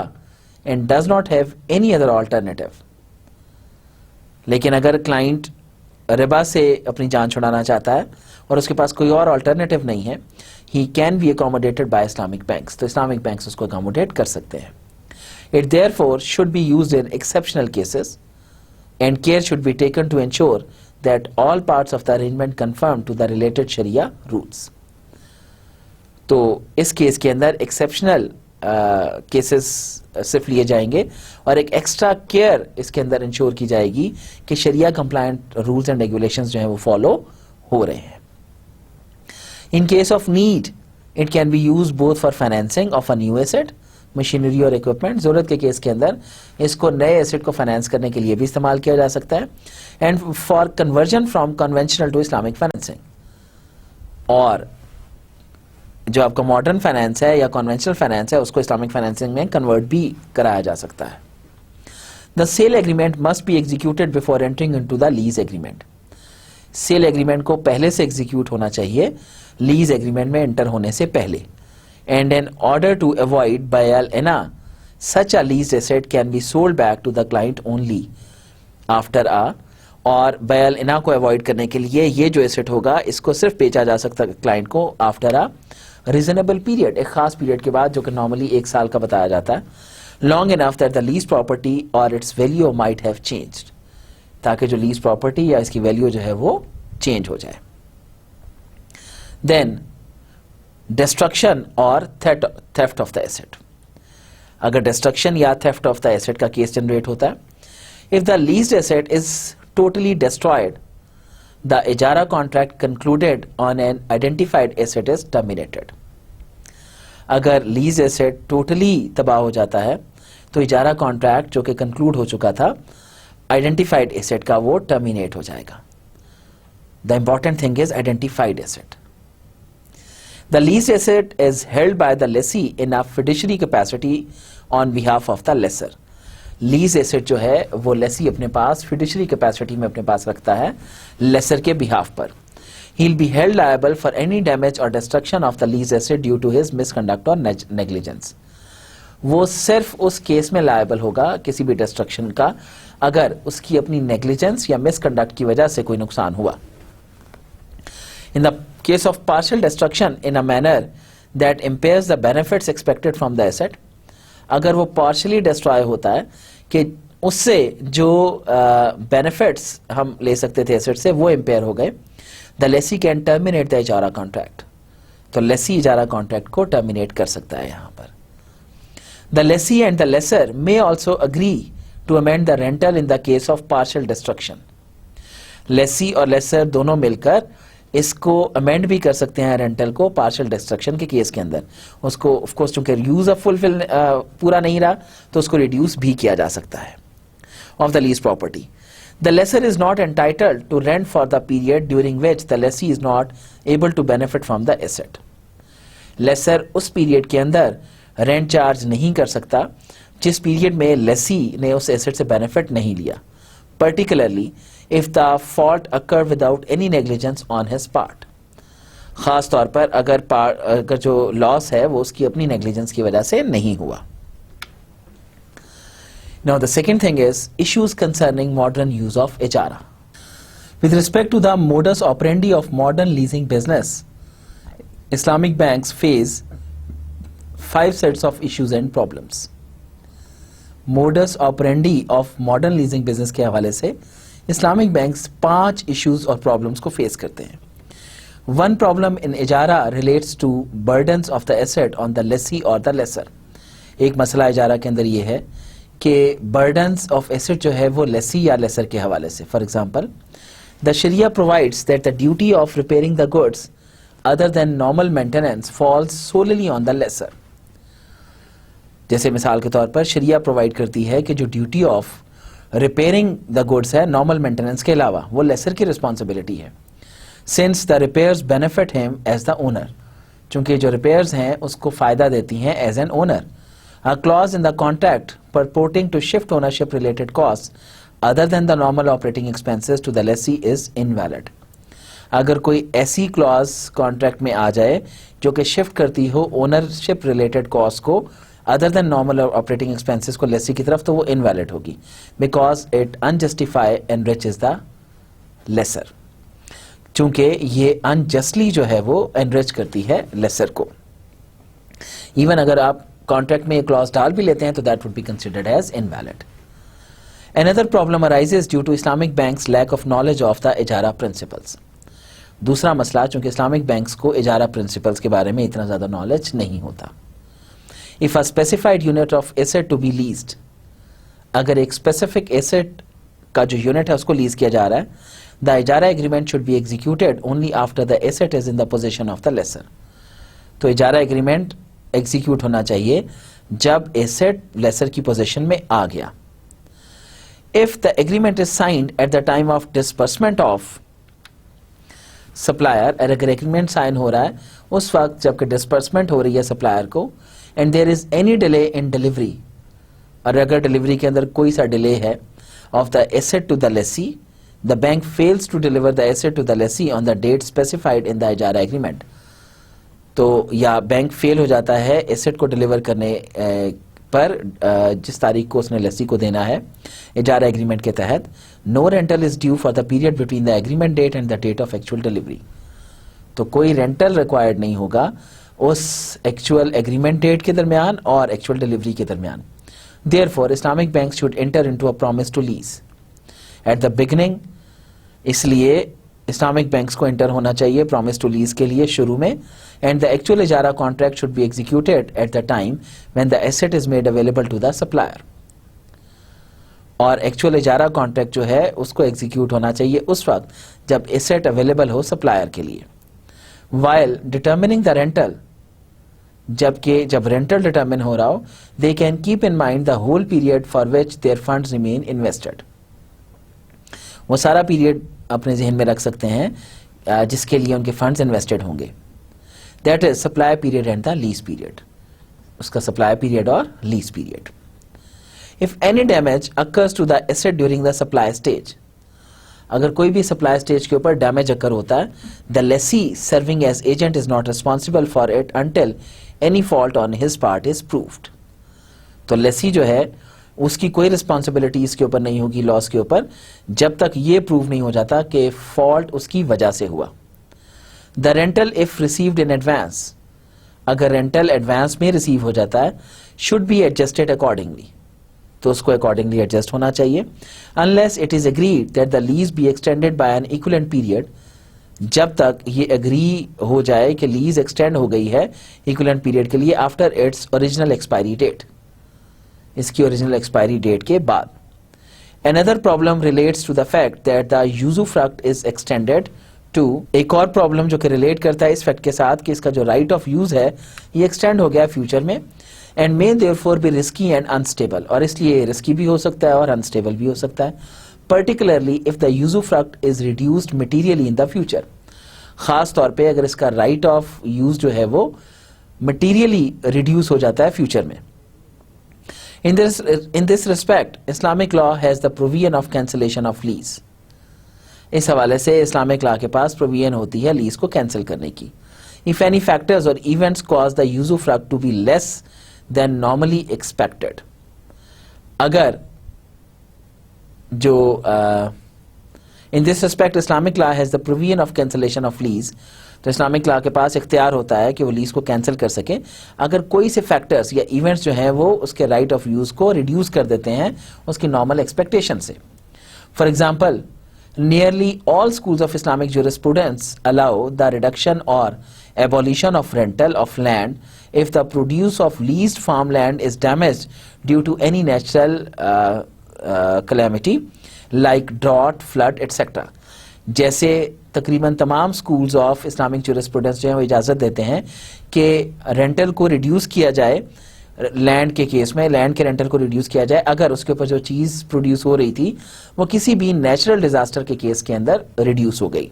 and does not have any other alternative, लेकिन अगर क्लाइंट रिबा से अपनी जान छुड़ाना चाहता है और उसके पास कोई और अल्टरनेटिव नहीं है, he can be accommodated by Islamic banks. तो इस्लामिक बैंक्स उसको अकोमोडेट कर सकते हैं. It therefore should be used in exceptional cases and care should be taken to ensure that all parts of the arrangement conform to the related Sharia rules. तो इस case के अंदर exceptional cases सिर्फ लिए जाएंगे और एक एक्स्ट्रा केयर इसके अंदर इंश्योर की जाएगी कि शरिया कंप्लायंट रूल्स एंड रेगुलेशंस जो हैं वो फॉलो हो रहे हैं. In case of need it can be use both for financing of a new asset, machinery और इक्विपमेंट. जरूरत के केस के अंदर इसको नए एसेट को फाइनेंस करने के लिए भी इस्तेमाल किया जा सकता है, and for conversion from conventional to Islamic financing. और जो आपका मॉडर्न फाइनेंस है या कन्वेंशनल फाइनेंस है उसको इस्लामिक फाइनेंसिंग में कन्वर्ट भी कराया जा सकता है. The sale agreement must be executed before entering into the lease agreement. Sale agreement को पहले से एग्जीक्यूट होना चाहिए लीज एग्रीमेंट में एंटर होने से पहले. And in order to avoid बायल एना such a lease asset can be sold back to the client only after a. और बायल एना को अवॉइड करने के लिए ये जो एसेट होगा इसको सिर्फ बेचा जा सकता है क्लाइंट को आफ्टर अ रीजनेबल पीरियड, एक खास पीरियड के बाद जो कि नॉर्मली 1 साल का बताया जाता है. Long enough that the lease property और its value might have changed, ताकि जो लीज प्रॉपर्टी या इसकी वैल्यू जो है वो चेंज हो जाए. देन डिस्ट्रक्शन और थेफ्ट ऑफ द एसेट. अगर डिस्ट्रक्शन या थेफ्ट ऑफ द एसेट का केस जनरेट होता है, if the leased asset is totally destroyed, the ijara contract concluded on an identified asset is terminated. अगर lease asset totally तबाह हो जाता है तो इजारा कॉन्ट्रैक्ट जो कि कंक्लूड हो चुका था आइडेंटिफाइड एसेट का वो टर्मिनेट हो जाएगा. The important thing is identified asset. The lease asset is held by the lessee in a fiduciary capacity on behalf of the lessor. Lease asset जो है वो लेसी अपने पास फिडुशियरी कैपेसिटी में अपने पास रखता है लेसर के बिहाफ पर. He will be held liable for any damage और destruction of the lease asset due to his misconduct और नेग्लिजेंस. वो सिर्फ उस केस में लायबल होगा किसी भी डिस्ट्रक्शन का अगर उसकी अपनी नेग्लिजेंस या मिसकंडक्ट की वजह से कोई नुकसान हुआ. इन the case of partial destruction in a manner that impairs the benefits expected from the asset, अगर वो पार्शियली डिस्ट्रॉय होता है कि उससे जो बेनिफिट्स हम ले सकते थे एसेट से वो इम्पेयर हो गए, the lessee can terminate the इजारा कॉन्ट्रैक्ट. तो लेसी इजारा कॉन्ट्रैक्ट को टर्मिनेट कर सकता है यहां पर. The lessee and the lessor may also agree to amend the rental in the case of partial destruction. Lessee और लेसर दोनों मिलकर इसको अमेंड भी कर सकते हैं रेंटल को पार्शियल डिस्ट्रक्शन के केस के अंदर. उसको ऑफ कोर्स चूंकि यूज ऑफ फुलफिल पूरा नहीं रहा तो उसको रिड्यूस भी किया जा सकता है of the lease property. The lessor is not entitled to rent for the period during which the lessee is not able to benefit from the asset. Lessor उस पीरियड के अंदर रेंट चार्ज नहीं कर सकता जिस पीरियड में लेसी ने उस एसेट से बेनिफिट नहीं लिया, particularly if the fault occur without any negligence on his part. खास तौर पर अगर जो लॉस है वो उसकी अपनी नेग्लिजेंस की वजह से नहीं हुआ. Now the second thing is issues concerning modern use of ijara. With respect to the modus operandi of modern leasing business, Islamic banks face 5 sets of issues and problems. Modus operandi of modern leasing business के हवाले से Islamic banks 5 issues और problems को face करते हैं. One problem in इजारा relates to burdens of the asset on the lessee और the laser. एक मसला इजारा के अंदर ये है कि बर्डन्स ऑफ एसेट जो है वो लेसी या लेसर के हवाले से. For example, the sharia provides that the duty of repairing the goods other than normal maintenance falls solely on the lessor. जैसे मिसाल के तौर पर शरिया प्रोवाइड करती है कि जो duty of repairing the goods है नॉर्मल मेंटेनेंस के अलावा वो लेसर की रिस्पॉन्सिबिलिटी है, since the repairs benefit him as the owner. चूंकि जो रिपेयर्स हैं उसको फायदा देती हैं as an owner. A clause in the contract purporting to shift ownership related costs other than the normal operating expenses to the lessee is invalid. अगर कोई ऐसी क्लॉज कॉन्ट्रैक्ट में आ जाए जो कि शिफ्ट करती हो ओनरशिप रिलेटेड कॉस्ट को अदर देन नॉर्मल और ऑपरेटिंग एक्सपेंसेस को लेसी की तरफ, तो वो इनवैलिड होगी because it अनजस्टिफाई enriches the lessor, चूंकि ये अनजस्टली जो है वो एनरिच करती है लेसर को। इवन अगर आप कॉन्ट्रैक्ट में ये क्लॉज डाल भी लेते हैं तो that would be considered as invalid. Another problem arises due to Islamic banks' lack of knowledge of the इजारा principles. दूसरा मसला, चूंकि इस्लामिक बैंक्स को इजारा प्रिंसिपल्स के बारे में इतना ज़्यादा नॉलेज नहीं होता। If a specified unit of asset to be leased, अगर एक स्पेसिफिक एसेट का जो यूनिट है उसको लीज किया जा रहा है, द इजारा agreement should be executed only after the asset is in the position of the lessor. तो इजारा एग्रीमेंट एग्जीक्यूट होना चाहिए जब एसेट लेसर की पोजीशन में आ गया। If the agreement is signed at the time of disbursement of supplier, अगर agreement sign हो रहा है उस वक्त जबकि डिस्पर्समेंट हो रही है सप्लायर को, and there is any delay in delivery, और अगर डिलीवरी के अंदर कोई सा डिले है of the asset to the lessee, the bank fails to deliver the asset to the lessee on the date specified in the इजारा agreement. तो या बैंक फेल हो जाता है एसेट को डिलीवर करने पर जिस तारीख को उसने लेसी को देना है इजारा एग्रीमेंट के तहत, no rental is due for the period between the agreement date and the date of actual delivery. तो कोई रेंटल रिक्वायर्ड नहीं होगा उस एक्चुअल एग्रीमेंट डेट के दरमियान और एक्चुअल डिलीवरी के दरमियान। Therefore Islamic bank should enter into a promise to lease at the beginning, इसलिए इस्लामिक बैंक्स को एंटर होना चाहिए प्रॉमिस टू लीज के लिए शुरू में, and the actual ijara contract should be executed at the time when the asset is made available to the supplier। और actual इजारा contract जो है उसको एग्जीक्यूट होना चाहिए उस वक्त जब एसेट अवेलेबल हो सप्लायर के लिए। while determining the rental, जबकि जब रेंटल डिटर्मिन हो रहा हो, they can keep in mind the whole period for which their funds remain invested। वो सारा पीरियड अपने जहन में रख सकते हैं जिसके लिए उनके फंड्स इन्वेस्टेड होंगे। That is supply period and the lease period, उसका सप्लाई पीरियड और lease period. If any damage occurs to the asset during the supply stage, अगर कोई भी सप्लाई स्टेज के ऊपर डैमेज अकर होता है, the lessee serving as agent is not responsible for it until any fault on his part is proved. तो lessee जो है उसकी कोई रिस्पॉन्सिबिलिटी इसके ऊपर नहीं होगी लॉस के ऊपर जब तक ये प्रूव नहीं हो जाता कि फॉल्ट उसकी वजह से हुआ। The rental if received in advance, अगर रेंटल एडवांस में रिसीव हो जाता है, शुड बी एडजस्टेड अकॉर्डिंगली, तो उसको अकॉर्डिंगली एडजस्ट होना चाहिए। Unless it is agreed that the lease be extended by N equivalent period, जब तक ये एग्री हो जाए कि लीज एक्सटेंड हो गई है इक्विवेलेंट पीरियड के लिए after its original expiry date, इसकी ओरिजिनल एक्सपायरी डेट के बाद। Another problem relates to the fact that the usufruct is extended to, एक और प्रॉब्लम जो कि रिलेट करता है इस फैक्ट के साथ कि इसका जो राइट ऑफ यूज है ये एक्सटेंड हो गया फ्यूचर में, and may therefore B risky and unstable, और इसलिए रिस्की भी हो सकता है और अनस्टेबल भी हो सकता है, particularly if the usufruct is reduced materially in the future, खास तौर पे अगर इसका राइट ऑफ यूज जो है वो मटीरियली रिड्यूस हो जाता है फ्यूचर में। In this respect, Islamic law has the provision of cancellation of lease। इस हवाले से इस्लामिक लॉ के पास प्रोविजन होती है लीज को कैंसिल करने की। If any factors or events cause the usufruct to be less than normally expected, अगर जो in this respect Islamic law has the provision of cancellation of lease, तो Islamic law के पास इख्तियार होता है कि वो लीज को कैंसिल कर सके अगर कोई से फैक्टर्स या इवेंट्स जो हैं वो उसके राइट ऑफ यूज को रिड्यूस कर देते हैं उसकी नॉर्मल एक्सपेक्टेशन से। For example, nearly all schools of Islamic jurisprudence allow the reduction और abolition of rental of land if the produce of leased farm land is damaged due to any natural calamity like drought, flood etcetera. जैसे तकरीबन तमाम schools of Islamic jurisprudence जो है वो इजाज़त देते हैं कि रेंटल को रिड्यूस किया जाए, लैंड के केस में लैंड के रेंटल को रिड्यूस किया जाए अगर उसके ऊपर जो चीज़ प्रोड्यूस हो रही थी वो किसी भी नेचुरल डिजास्टर के केस के अंदर रिड्यूस हो गई।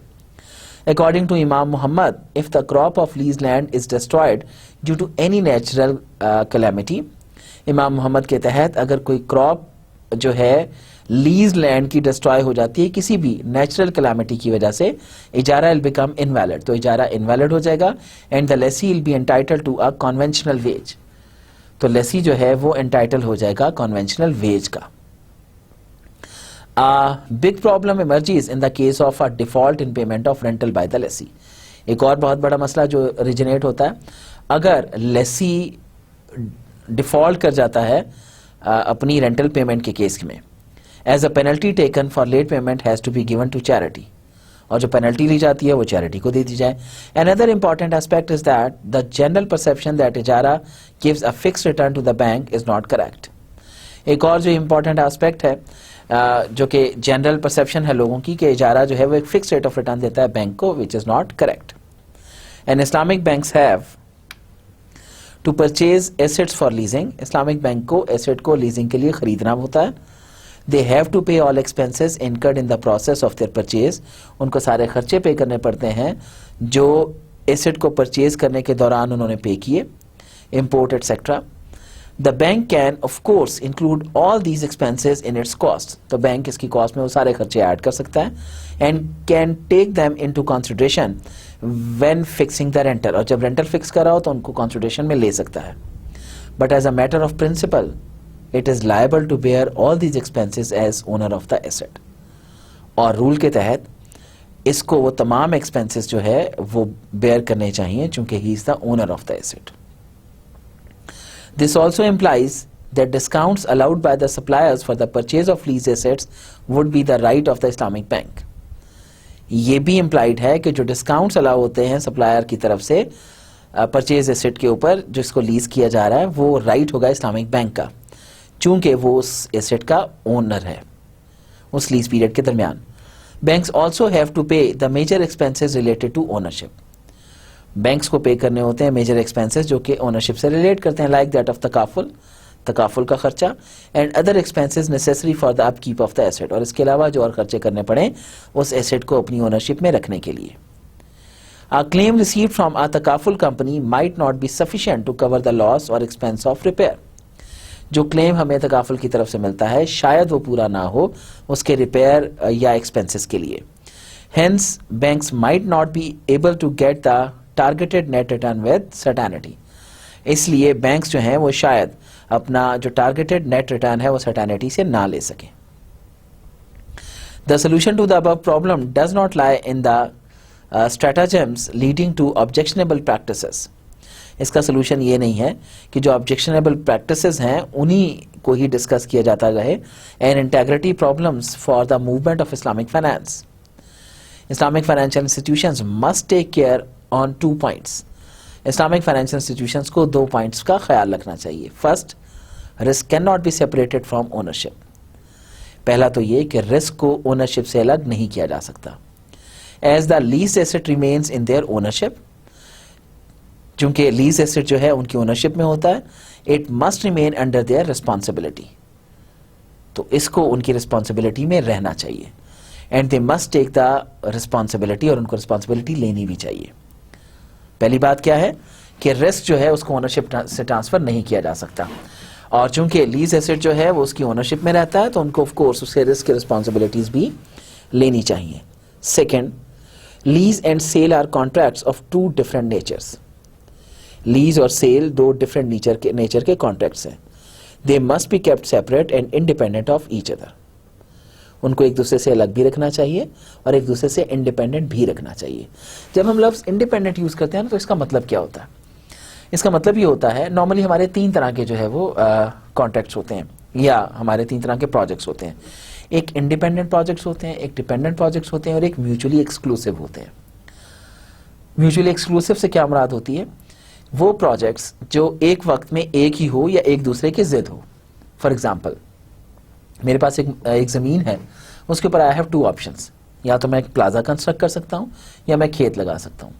According to Imam Muhammad, if the crop of lease land is destroyed due to any natural calamity, Imam Muhammad के तहत अगर कोई क्रॉप जो है लीज लैंड की डिस्ट्रॉय हो जाती है किसी भी नेचुरल कैलामिटी की वजह से, इजारा विल बिकम इनवैलिड, तो इजारा इनवैलिड हो जाएगा and the lessee will be entitled to a conventional wage, तो लेसी जो है वो एंटाइटल हो जाएगा कन्वेंशनल वेज का। Big problem emerges in the case of a default in payment of rental by the lessee. एक और बहुत बड़ा मसला जो ओरिजिनेट होता है, अगर लेसी डिफॉल्ट कर जाता है अपनी रेंटल पेमेंट के केस में, as a penalty taken for late payment has to be given to charity, और जो पेनल्टी ली जाती है वो चैरिटी को दे दी जाए। Another important aspect is that the general perception that इजारा gives a fixed return to the bank is not correct. एक और जो इंपॉर्टेंट एस्पेक्ट है जो कि जनरल परसेप्शन है लोगों की कि इजारा जो है वो एक फिक्स रेट ऑफ रिटर्न देता है बैंक को, which is not correct. And Islamic banks have to purchase assets for leasing, Islamic bank को एसेट को लीजिंग के लिए खरीदना होता है। They have to pay all expenses incurred in the process of their purchase, उनको सारे खर्चे पे करने पड़ते हैं जो एसेट को परचेज करने के दौरान उन्होंने पे किए, import etcetera. The bank can of course include all these expenses in its cost, तो बैंक इसकी कॉस्ट में वो सारे खर्चे ऐड कर सकता है and can take them into consideration when fixing the rental, और जब रेंटल फिक्स कर रहा हो तो उनको consideration में ले सकता है। But as a matter of principle, it is liable to bear all these expenses as owner of the asset, और रूल के तहत इसको वो तमाम expenses जो है वो bear करने चाहिए चूंकि he is the owner of the asset. This also implies that discounts allowed by the suppliers for the purchase of lease assets would be the right of the Islamic Bank. ये भी implied है कि जो discounts allow होते हैं supplier की तरफ से purchase asset के ऊपर जिसको लीज किया जा रहा है वो right होगा Islamic Bank का, चूंकि वो उस asset का owner है उस lease period के दरमियान। Banks also have to pay the major expenses related to ownership. Banks को पे करने होते हैं मेजर एक्सपेंसेस जो कि ओनरशिप से रिलेट करते हैं, लाइक दैट ऑफ तकाफुल का खर्चा and other expenses necessary for the upkeep of the asset, और इसके अलावा जो और खर्चे करने पड़े उस एसेट को अपनी ओनरशिप में रखने के लिए। A claim received from a takaful company might not be sufficient to cover the loss or expense of repair. जो क्लेम हमें तकाफुल की तरफ से मिलता है शायद वो पूरा ना हो उसके रिपेयर या एक्सपेंसेस के लिए। Hence, banks might not be able to get the targeted net return with certainty, इसलिए बैंक्स जो हैं वो शायद अपना जो टारगेटेड नेट रिटर्न है वो सर्टेनिटी से ना ले सकें। The solution to the above problem does not lie in the stratagems leading to objectionable practices. इसका सोल्यूशन ये नहीं है कि जो ऑब्जेक्शनेबल प्रैक्टिसेस हैं उन्हीं को ही डिस्कस किया जाता रहे। And integrity problems for the movement of Islamic finance, Islamic financial institutions must take care on 2 points. Islamic financial institutions को 2 points का ख्याल रखना चाहिए। First, risk cannot be separated from ownership. पहला तो ये कि रिस्क को ओनरशिप से अलग नहीं किया जा सकता। As the lease asset remains in their ownership, चूंकि लीज एसेट जो है उनकी ओनरशिप में होता है, it must remain under their responsibility, तो इसको उनकी रिस्पॉन्सिबिलिटी में रहना चाहिए। And they must take the responsibility, और उनको रिस्पॉन्सिबिलिटी लेनी भी चाहिए। पहली बात क्या है कि रिस्क जो है उसको ओनरशिप से ट्रांसफर नहीं किया जा सकता, और चूंकि लीज एसेट जो है वो उसकी ओनरशिप में रहता है तो उनको ऑफ कोर्स उसके रिस्क की रिस्पॉन्सिबिलिटीज भी लेनी चाहिए। Second, lease and sale are contracts of 2 different natures. Lease और सेल 2 डिफरेंट नेचर के कॉन्ट्रैक्ट्स हैं। They must be kept separate and independent of each other, उनको एक दूसरे से अलग भी रखना चाहिए और एक दूसरे से इंडिपेंडेंट भी रखना चाहिए। जब हम लफ्ज़ इंडिपेंडेंट यूज़ करते हैं ना तो इसका मतलब क्या होता है? इसका मतलब ये होता है, नॉर्मली हमारे 3 तरह के जो है वो कॉन्ट्रैक्ट्स होते हैं या हमारे 3 तरह के प्रोजेक्ट्स होते हैं। एक इंडिपेंडेंट प्रोजेक्ट्स होते हैं, एक डिपेंडेंट प्रोजेक्ट्स होते हैं और एक म्यूचुअली एक्सक्लूसिव होते हैं। म्यूचुअली एक्सक्लूसिव से क्या मुराद होती है? वो प्रोजेक्ट्स जो एक वक्त में एक ही हो या एक दूसरे की जिद हो। फॉर एग्जाम्पल, मेरे पास एक ज़मीन है, उसके ऊपर आई हैव 2 ऑप्शंस, या तो मैं एक प्लाजा कंस्ट्रक्ट कर सकता हूँ या मैं खेत लगा सकता हूँ।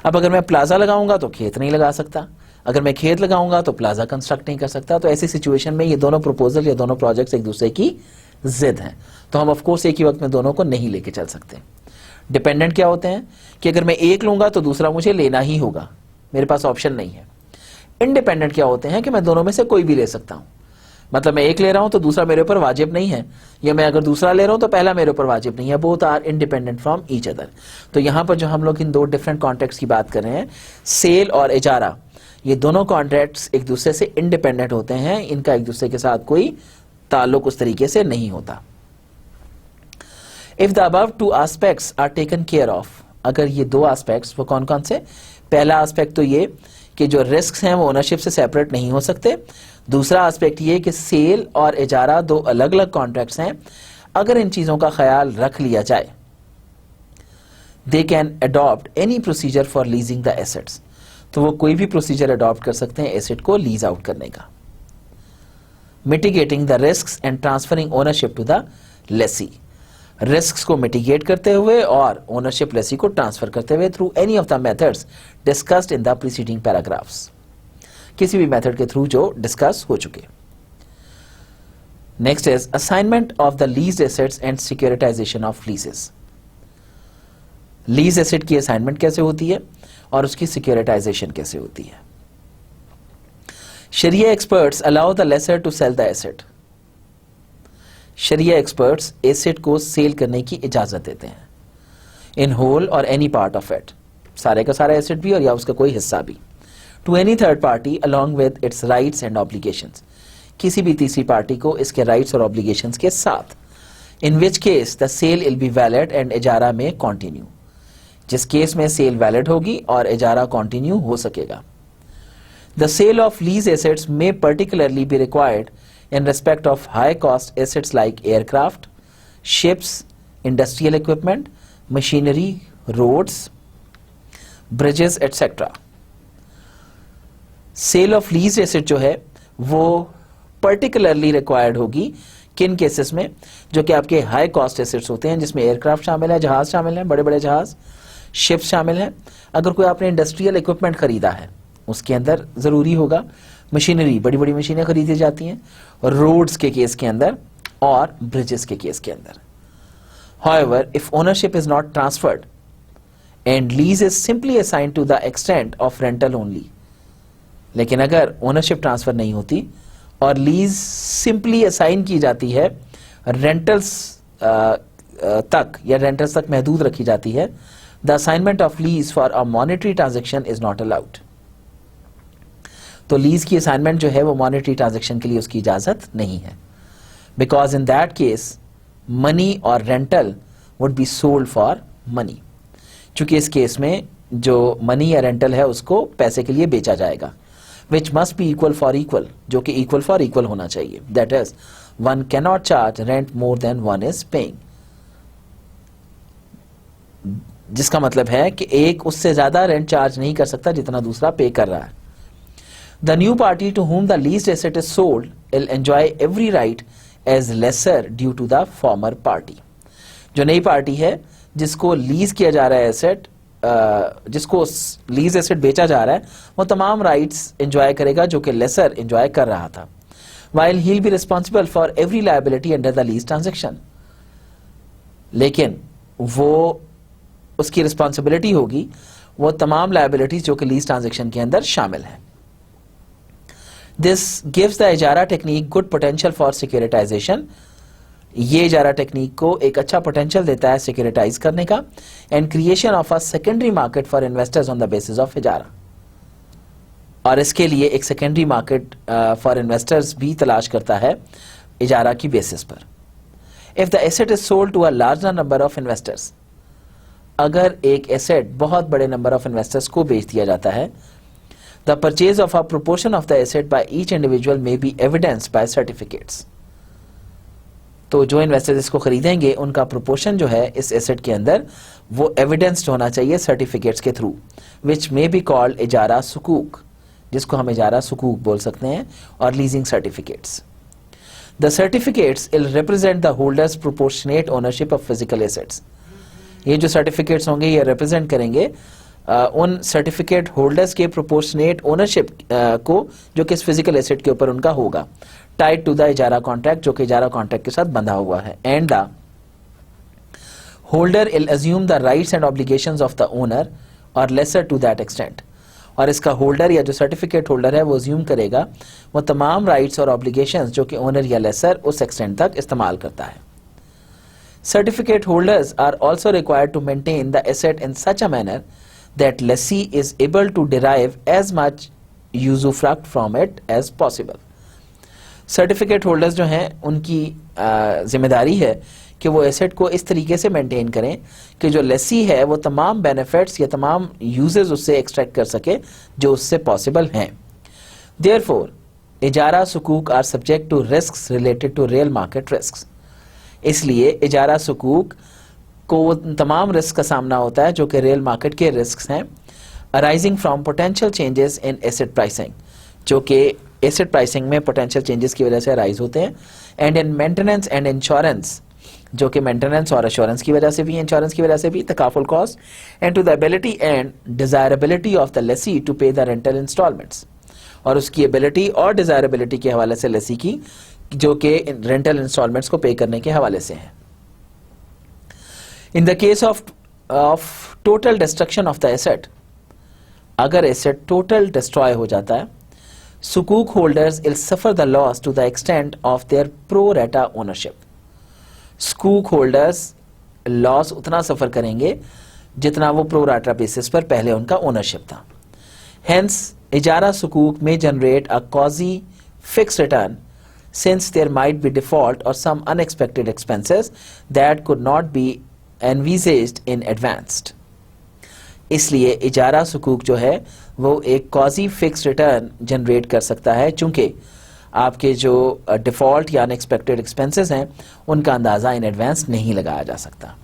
अब अगर मैं प्लाजा लगाऊंगा तो खेत नहीं लगा सकता, अगर मैं खेत लगाऊंगा तो प्लाजा कंस्ट्रक्ट नहीं कर सकता। तो ऐसी सिचुएशन में ये दोनों प्रपोजल या दोनों प्रोजेक्ट्स एक दूसरे की जिद हैं, तो हम ऑफकोर्स एक ही वक्त में दोनों को नहीं लेके चल सकते। डिपेंडेंट क्या होते हैं कि अगर मैं एक लूंगा तो दूसरा मुझे लेना ही होगा, मेरे पास ऑप्शन नहीं है। इंडिपेंडेंट क्या होते हैं कि मैं दोनों में से कोई भी ले सकता हूँ। मतलब मैं एक ले रहा हूं तो दूसरा मेरे ऊपर वाजिब नहीं है, या मैं अगर दूसरा ले रहा हूं तो पहला मेरे ऊपर वाजिब नहीं है। Both are independent from each other. तो यहां पर जो हम लोग इन दो डिफरेंट कॉन्ट्रैक्ट्स की बात कर रहे हैं, सेल और इजारा, ये दोनों कॉन्ट्रैक्ट्स एक दूसरे से इंडिपेंडेंट होते हैं, इनका एक दूसरे के साथ कोई ताल्लुक उस तरीके से नहीं होता। If the above two aspects are taken care of, अगर ये दो एस्पेक्ट्स, वो कौन कौन से? पहला एस्पेक्ट तो ये कि जो रिस्क हैं वो ओनरशिप से सेपरेट नहीं हो सकते। दूसरा एस्पेक्ट ये कि सेल और इजारा दो अलग अलग कॉन्ट्रैक्ट्स हैं, अगर इन चीजों का ख्याल रख लिया जाए, they can adopt any procedure for leasing the assets, तो वो कोई भी प्रोसीजर अडॉप्ट कर सकते हैं एसेट को लीज आउट करने का। Mitigating the risks and transferring ownership to the lessee, risks को मिटिगेट करते हुए और ओनरशिप लेसी को ट्रांसफर करते हुए through any of the methods discussed in the preceding paragraphs, किसी भी मेथड के थ्रू जो डिस्कस हो चुके। Next is assignment of the leased assets and securitisation of leases. Lease asset की असाइनमेंट कैसे होती है और उसकी सिक्योरिटाइजेशन कैसे होती है। Sharia experts allow the lessor to sell the asset, sharia experts asset को सेल करने की इजाजत देते हैं, इन होल और एनी पार्ट ऑफ इट, सारे का सारा एसेट भी और या उसका कोई हिस्सा भी, to any third party along with its rights and obligations, किसी भी तीसरी पार्टी को इसके राइट्स और ऑब्लिगेशंस के साथ, in which case the sale will be valid and इजारा में कॉन्टिन्यू, जिस केस में सेल वैलिड होगी और इजारा कॉन्टिन्यू हो सकेगा। The sale of lease assets may particularly be required in respect of high cost assets like aircraft, ships, industrial equipment, machinery, roads, bridges, etc. Sale of leased asset जो है वो particularly required होगी किन cases में, जो कि आपके high cost assets होते हैं, जिसमें एयरक्राफ्ट शामिल है, जहाज शामिल है, बड़े बड़े जहाज, शिप्स शामिल है। अगर कोई आपने इंडस्ट्रियल इक्विपमेंट खरीदा है उसके अंदर जरूरी होगा, मशीनरी, बड़ी बड़ी मशीनें खरीदी जाती हैं, और रोड्स के केस के अंदर और ब्रिजेस के केस के अंदर। However, if ownership is not transferred and lease is simply assigned to the extent of rental only, लेकिन अगर ओनरशिप ट्रांसफर नहीं होती और लीज सिंपली असाइन की जाती है, रेंटल्स तक या रेंटल्स तक महदूद रखी जाती है, the assignment of lease for a monetary transaction is not allowed. तो लीज की असाइनमेंट जो है वो मॉनेटरी ट्रांजैक्शन के लिए उसकी इजाजत नहीं है, because in that case money और rental would be sold for money, चूंकि इस केस में जो मनी या रेंटल है उसको पैसे के लिए बेचा जाएगा, which must be equal for equal, जो कि इक्वल फॉर इक्वल होना चाहिए। That is one can not charge rent more than one is paying, जिसका मतलब है कि एक उससे ज्यादा रेंट चार्ज नहीं कर सकता जितना दूसरा पे कर रहा है। The new party to whom the leased asset is sold will enjoy every right as lesser due to the former party. जो नई पार्टी है जिसको लीज किया जा रहा है एसेट, जिसको लीज एसेट बेचा जा रहा है, वो तमाम राइट्स एंजॉय करेगा जो कि लेसर एंजॉय कर रहा था, while he'll be responsible for every liability under the lease transaction. लेकिन वो उसकी रिस्पॉन्सिबिलिटी होगी वो तमाम लायबिलिटीज जो कि लीज ट्रांजेक्शन के अंदर शामिल है। This gives the इजारा technique good potential for securitization, ये इजारा टेक्निक को एक अच्छा पोटेंशियल देता है सिक्योरिटाइज करने का, and creation of a secondary market for investors on the basis of इजारा, और इसके लिए एक सेकेंडरी मार्केट फॉर इन्वेस्टर्स भी तलाश करता है इजारा की बेसिस पर। If the asset is sold to a larger number of investors, अगर एक एसेट बहुत बड़े नंबर ऑफ इन्वेस्टर्स को बेच दिया जाता है, the purchase of a proportion of the asset by each individual may be evidenced by certificates. तो जो इन्वेस्टर्स इसको खरीदेंगे उनका प्रोपोर्शन जो है इस एसेट के अंदर वो एविडेंस्ड होना चाहिए सर्टिफिकेट्स के through, which may be called इजारा सुकूक, जिसको हम इजारा सुकूक बोल सकते हैं, और leasing certificates. The certificates will represent the holders proportionate ownership of physical assets. ये जो सर्टिफिकेट्स होंगे ये रिप्रेजेंट करेंगे उन सर्टिफिकेट होल्डर्स के प्रोपोर्शनेट ओनरशिप को जो कि इस फिजिकल एसेट के ऊपर उनका होगा, टाइड टू द इजारा कॉन्ट्रैक्ट, जो कि इजारा कॉन्ट्रैक्ट के साथ बंधा हुआ है, and the holder will assume the rights and obligations of the owner और लेसर टू दैट एक्सटेंट, और इसका होल्डर या जो सर्टिफिकेट होल्डर है वो अज्यूम करेगा वो तमाम राइट्स और ऑब्लिगेशंस जो कि ओनर या लेसर उस एक्सटेंट तक इस्तेमाल करता है. Certificate holders are also required to maintain the asset in such a manner that lessee is able to derive as much usufruct from it as possible. Certificate holders जो हैं उनकी जिम्मेदारी है कि वो एसेट को इस तरीके से मेंटेन करें कि जो लेसी है वो तमाम बेनिफिट्स या तमाम यूजेस उससे एक्सट्रैक्ट कर सके जो उससे पॉसिबल हैं. देयरफॉर इजारा सुकूक are subject to risks related to real market risks. इसलिए इजारा सुकूक को तमाम रिस्क का सामना होता है जो कि रियल मार्केट के रिस्क हैं arising from potential changes in asset pricing, जो कि एसेट प्राइसिंग में पोटेंशियल चेंजेस की वजह से अराइज होते हैं, and in maintenance and insurance, जो कि मेंटेनेंस और एश्योरेंस की वजह से भी, इंश्योरेंस की वजह से भी, तकाफुल cost, and to the ability and desirability of the lessee to pay the rental installments, और उसकी एबिलिटी और डिजायरेबिलिटी के हवाले से लेसी की जो कि रेंटल इंस्टॉलमेंट्स को पे करने के हवाले से है. In the case of total destruction of the asset, अगर एसेट टोटल डिस्ट्रॉय हो जाता है, सुकूक holders will suffer the loss to the extent of their pro rata ownership. सुकूक होल्डर्स लॉस उतना सफर करेंगे जितना वो प्रो रेटा बेसिस पर पहले उनका ओनरशिप था. हेंस इजारा सुकूक में generate a quasi fix return since there might be default or some unexpected expenses that could not be envisaged in advance. इसलिए इजारा सुकूक जो है वो एक कॉजी फिक्स रिटर्न जनरेट कर सकता है चूंकि आपके जो डिफॉल्ट या अनएक्सपेक्टेड एक्सपेंसेस हैं उनका अंदाजा इन एडवांस नहीं लगाया जा सकता.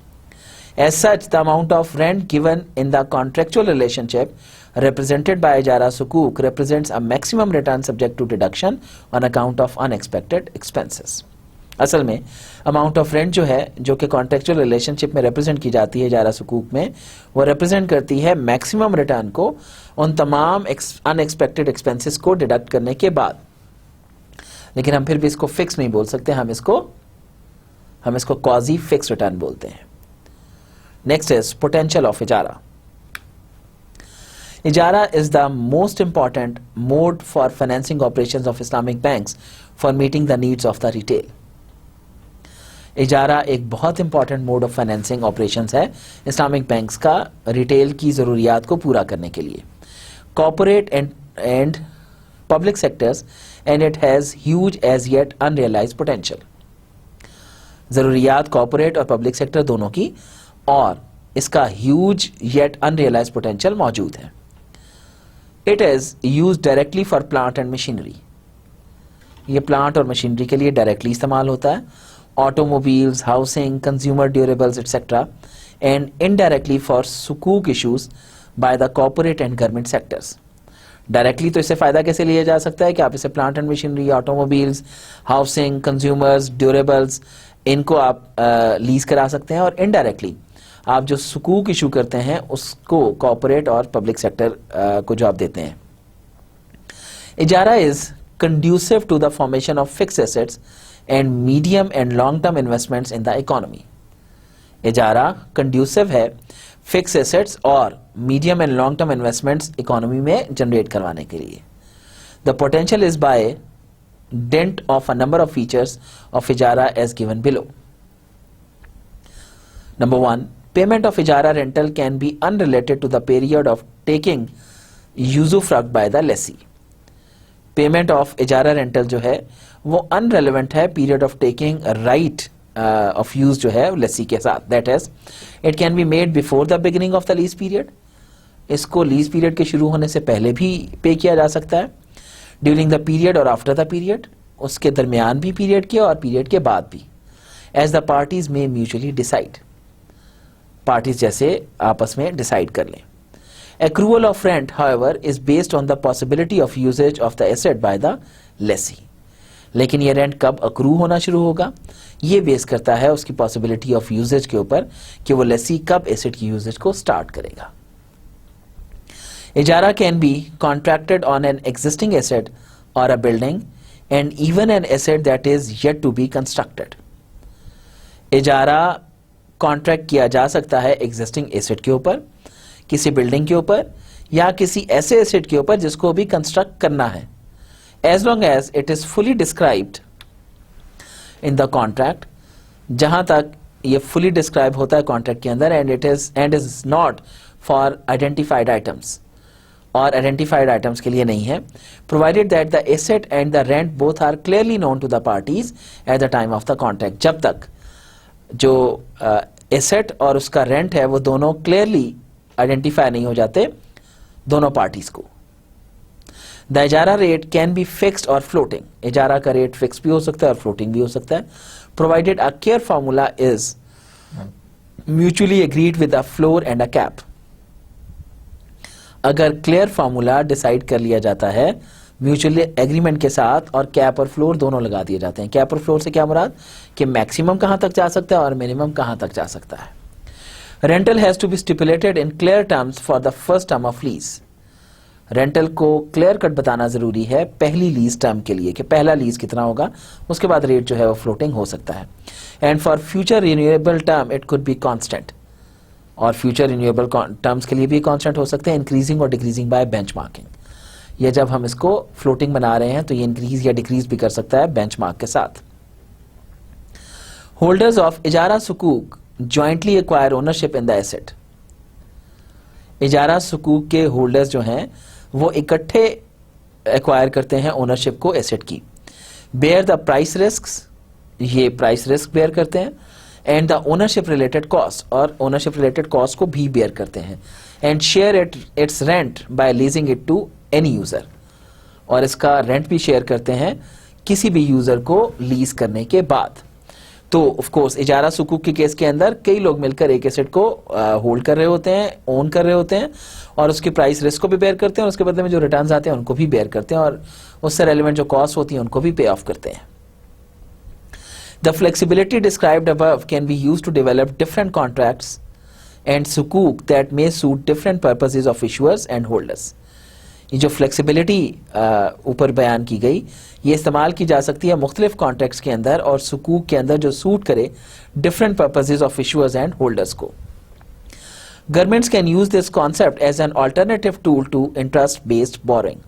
As such, the amount of rent given in the contractual relationship represented by Ijara Sukuk represents a maximum return subject to deduction on account of unexpected expenses. असल में amount of rent जो है जो कि कॉन्ट्रेक्चुअल रिलेशनशिप में represent की जाती है इजारा सुकूक में, वो रिप्रेजेंट करती है मैक्सिमम रिटर्न को उन तमाम अनएक्सपेक्टेड एक्सपेंसेस को डिडक्ट करने के बाद. लेकिन हम फिर भी इसको फिक्स नहीं बोल सकते, हम इसको क्वाजी फिक्स रिटर्न बोलते हैं. Next is potential of ijara. Ijara is the most important mode for financing operations of Islamic banks for meeting the needs of the retail. इजारा एक बहुत important mode of financing operations है Islamic banks का retail की ज़रूरियात को पूरा करने के लिए. Corporate and public sectors and it has huge as yet unrealized potential. ज़रूरियात कॉर्पोरेट और पब्लिक सेक्टर दोनों की, और इसका ह्यूज येट अनरियलाइज्ड पोटेंशियल मौजूद है. It is used directly for plant and machinery. ये प्लांट और मशीनरी के लिए डायरेक्टली इस्तेमाल होता है. Automobiles, housing, consumer durables etcetera, and indirectly for सुकूक issues by the corporate and government sectors. Directly तो इससे फायदा कैसे लिया जा सकता है कि आप इसे plant and machinery, automobiles, housing, consumers durables, इनको आप लीज करा सकते हैं, और इनडायरेक्टली आप जो सुकूक इशू करते हैं उसको कॉर्पोरेट और पब्लिक सेक्टर को जवाब देते हैं. इजारा is conducive to the formation of fix assets and medium and long term investments in the economy. इजारा कंड्यूसिव है फिक्स एसेट्स और medium and long term investments economy में जनरेट करवाने के लिए. The potential is by dint of a number of features of ijara as given below. Number 1, payment of ijara rental can be unrelated to the period of taking usufruct by the lessee. Payment of ijara rental जो है वो unrelevant है period of taking right of use जो है lessee के साथ. That is, it can be made before the beginning of the lease period. इसको lease period के शुरू होने से पहले भी पे किया जा सकता है, ड्यूरिंग द पीरियड और आफ्टर द पीरियड, उसके दरमियान भी पीरियड के और पीरियड के बाद भी, as the parties may mutually decide, parties जैसे आपस में डिसाइड कर लें. Accrual of rent however is based on the possibility of usage of the asset by the lessee. लेकिन ये रेंट कब अक्रू होना शुरू होगा, ये बेस करता है उसकी पॉसिबिलिटी ऑफ यूजेज के ऊपर कि वो लेसी कब एसेट की यूजेज को स्टार्ट करेगा. Ijara can be contracted on an existing asset or a building and even an asset that is yet to be constructed. इजारा कॉन्ट्रैक्ट किया जा सकता है एग्जिस्टिंग एसेट के ऊपर, किसी बिल्डिंग के ऊपर या किसी ऐसे एसेट के ऊपर जिसको भी कंस्ट्रक्ट करना है, as long as it is fully described in the contract, जहां तक ये फुली डिस्क्राइब होता है कॉन्ट्रैक्ट के अंदर, and is not for identified items, और आइडेंटिफाइड आइटम्स के लिए नहीं है, provided that the asset and the rent both are clearly known to the parties at the time of the contract, जब तक जो एसेट और उसका रेंट है वो दोनों क्लियरली आइडेंटिफाई नहीं हो जाते दोनों पार्टीज को। द इजारा रेट कैन बी फिक्स्ड और फ्लोटिंग, इजारा का रेट फिक्स भी हो सकता है और फ्लोटिंग भी हो सकता है, provided a clear formula is mutually agreed with a floor and a cap. अगर क्लियर फार्मूला डिसाइड कर लिया जाता है म्यूचुअली एग्रीमेंट के साथ, और कैप और फ्लोर दोनों लगा दिए जाते हैं। कैप और फ्लोर से क्या मुराद कि मैक्सिमम कहां तक जा सकता है और मिनिमम कहां तक जा सकता है। Rental has to be stipulated in clear terms for the first term of lease, rental को क्लियर कट बताना जरूरी है पहली लीज टर्म के लिए कि पहला लीज कितना होगा, उसके बाद रेट जो है वो फ्लोटिंग हो सकता है। And for future renewable term it could be constant, और फ्यूचर रिन्यूएबल टर्म्स के लिए भी कांस्टेंट हो सकते हैं, इंक्रीजिंग और डिक्रीजिंग बाय बेंचमार्किंग। ये जब हम इसको फ्लोटिंग बना रहे हैं तो ये इंक्रीज या डिक्रीज भी कर सकता है बेंचमार्क के साथ। होल्डर्स ऑफ इजारा सुकूक jointly acquire ownership in the asset, इजारा सुकूक के होल्डर्स जो हैं वो इकट्ठे एक्वायर करते हैं ओनरशिप को एसेट की। बेयर द प्राइस रिस्क्स, ये प्राइस रिस्क बेयर करते हैं, and the ownership related cost, और ओनरशिप रिलेटेड कॉस्ट को भी बेयर करते हैं, and share its rent by leasing it to any user, और इसका रेंट भी शेयर करते हैं किसी भी यूजर को लीज करने के बाद। तो ऑफ कोर्स इजारा सुकूक के केस के अंदर कई लोग मिलकर एक एसेट को होल्ड कर रहे होते हैं, ओन कर रहे होते हैं, और उसकी प्राइस रिस्क को भी बेयर करते हैं, और उसके बदले में जो रिटर्न्स आते हैं उनको भी बेयर करते हैं, और उससे रेलेवेंट जो कॉस्ट होती है उनको भी पे ऑफ करते हैं। The flexibility described above can be used to develop different contracts and sukuk that may suit different purposes of issuers and holders. ये जो फ्लेक्सिबिलिटी ऊपर बयान की गई ये इस्तेमाल की जा सकती है मुख्तलिफ कॉन्ट्रैक्ट्स के अंदर और सुकूक के अंदर जो सूट करे different purposes of issuers and holders को। Governments can use this concept as an alternative tool to interest based borrowing,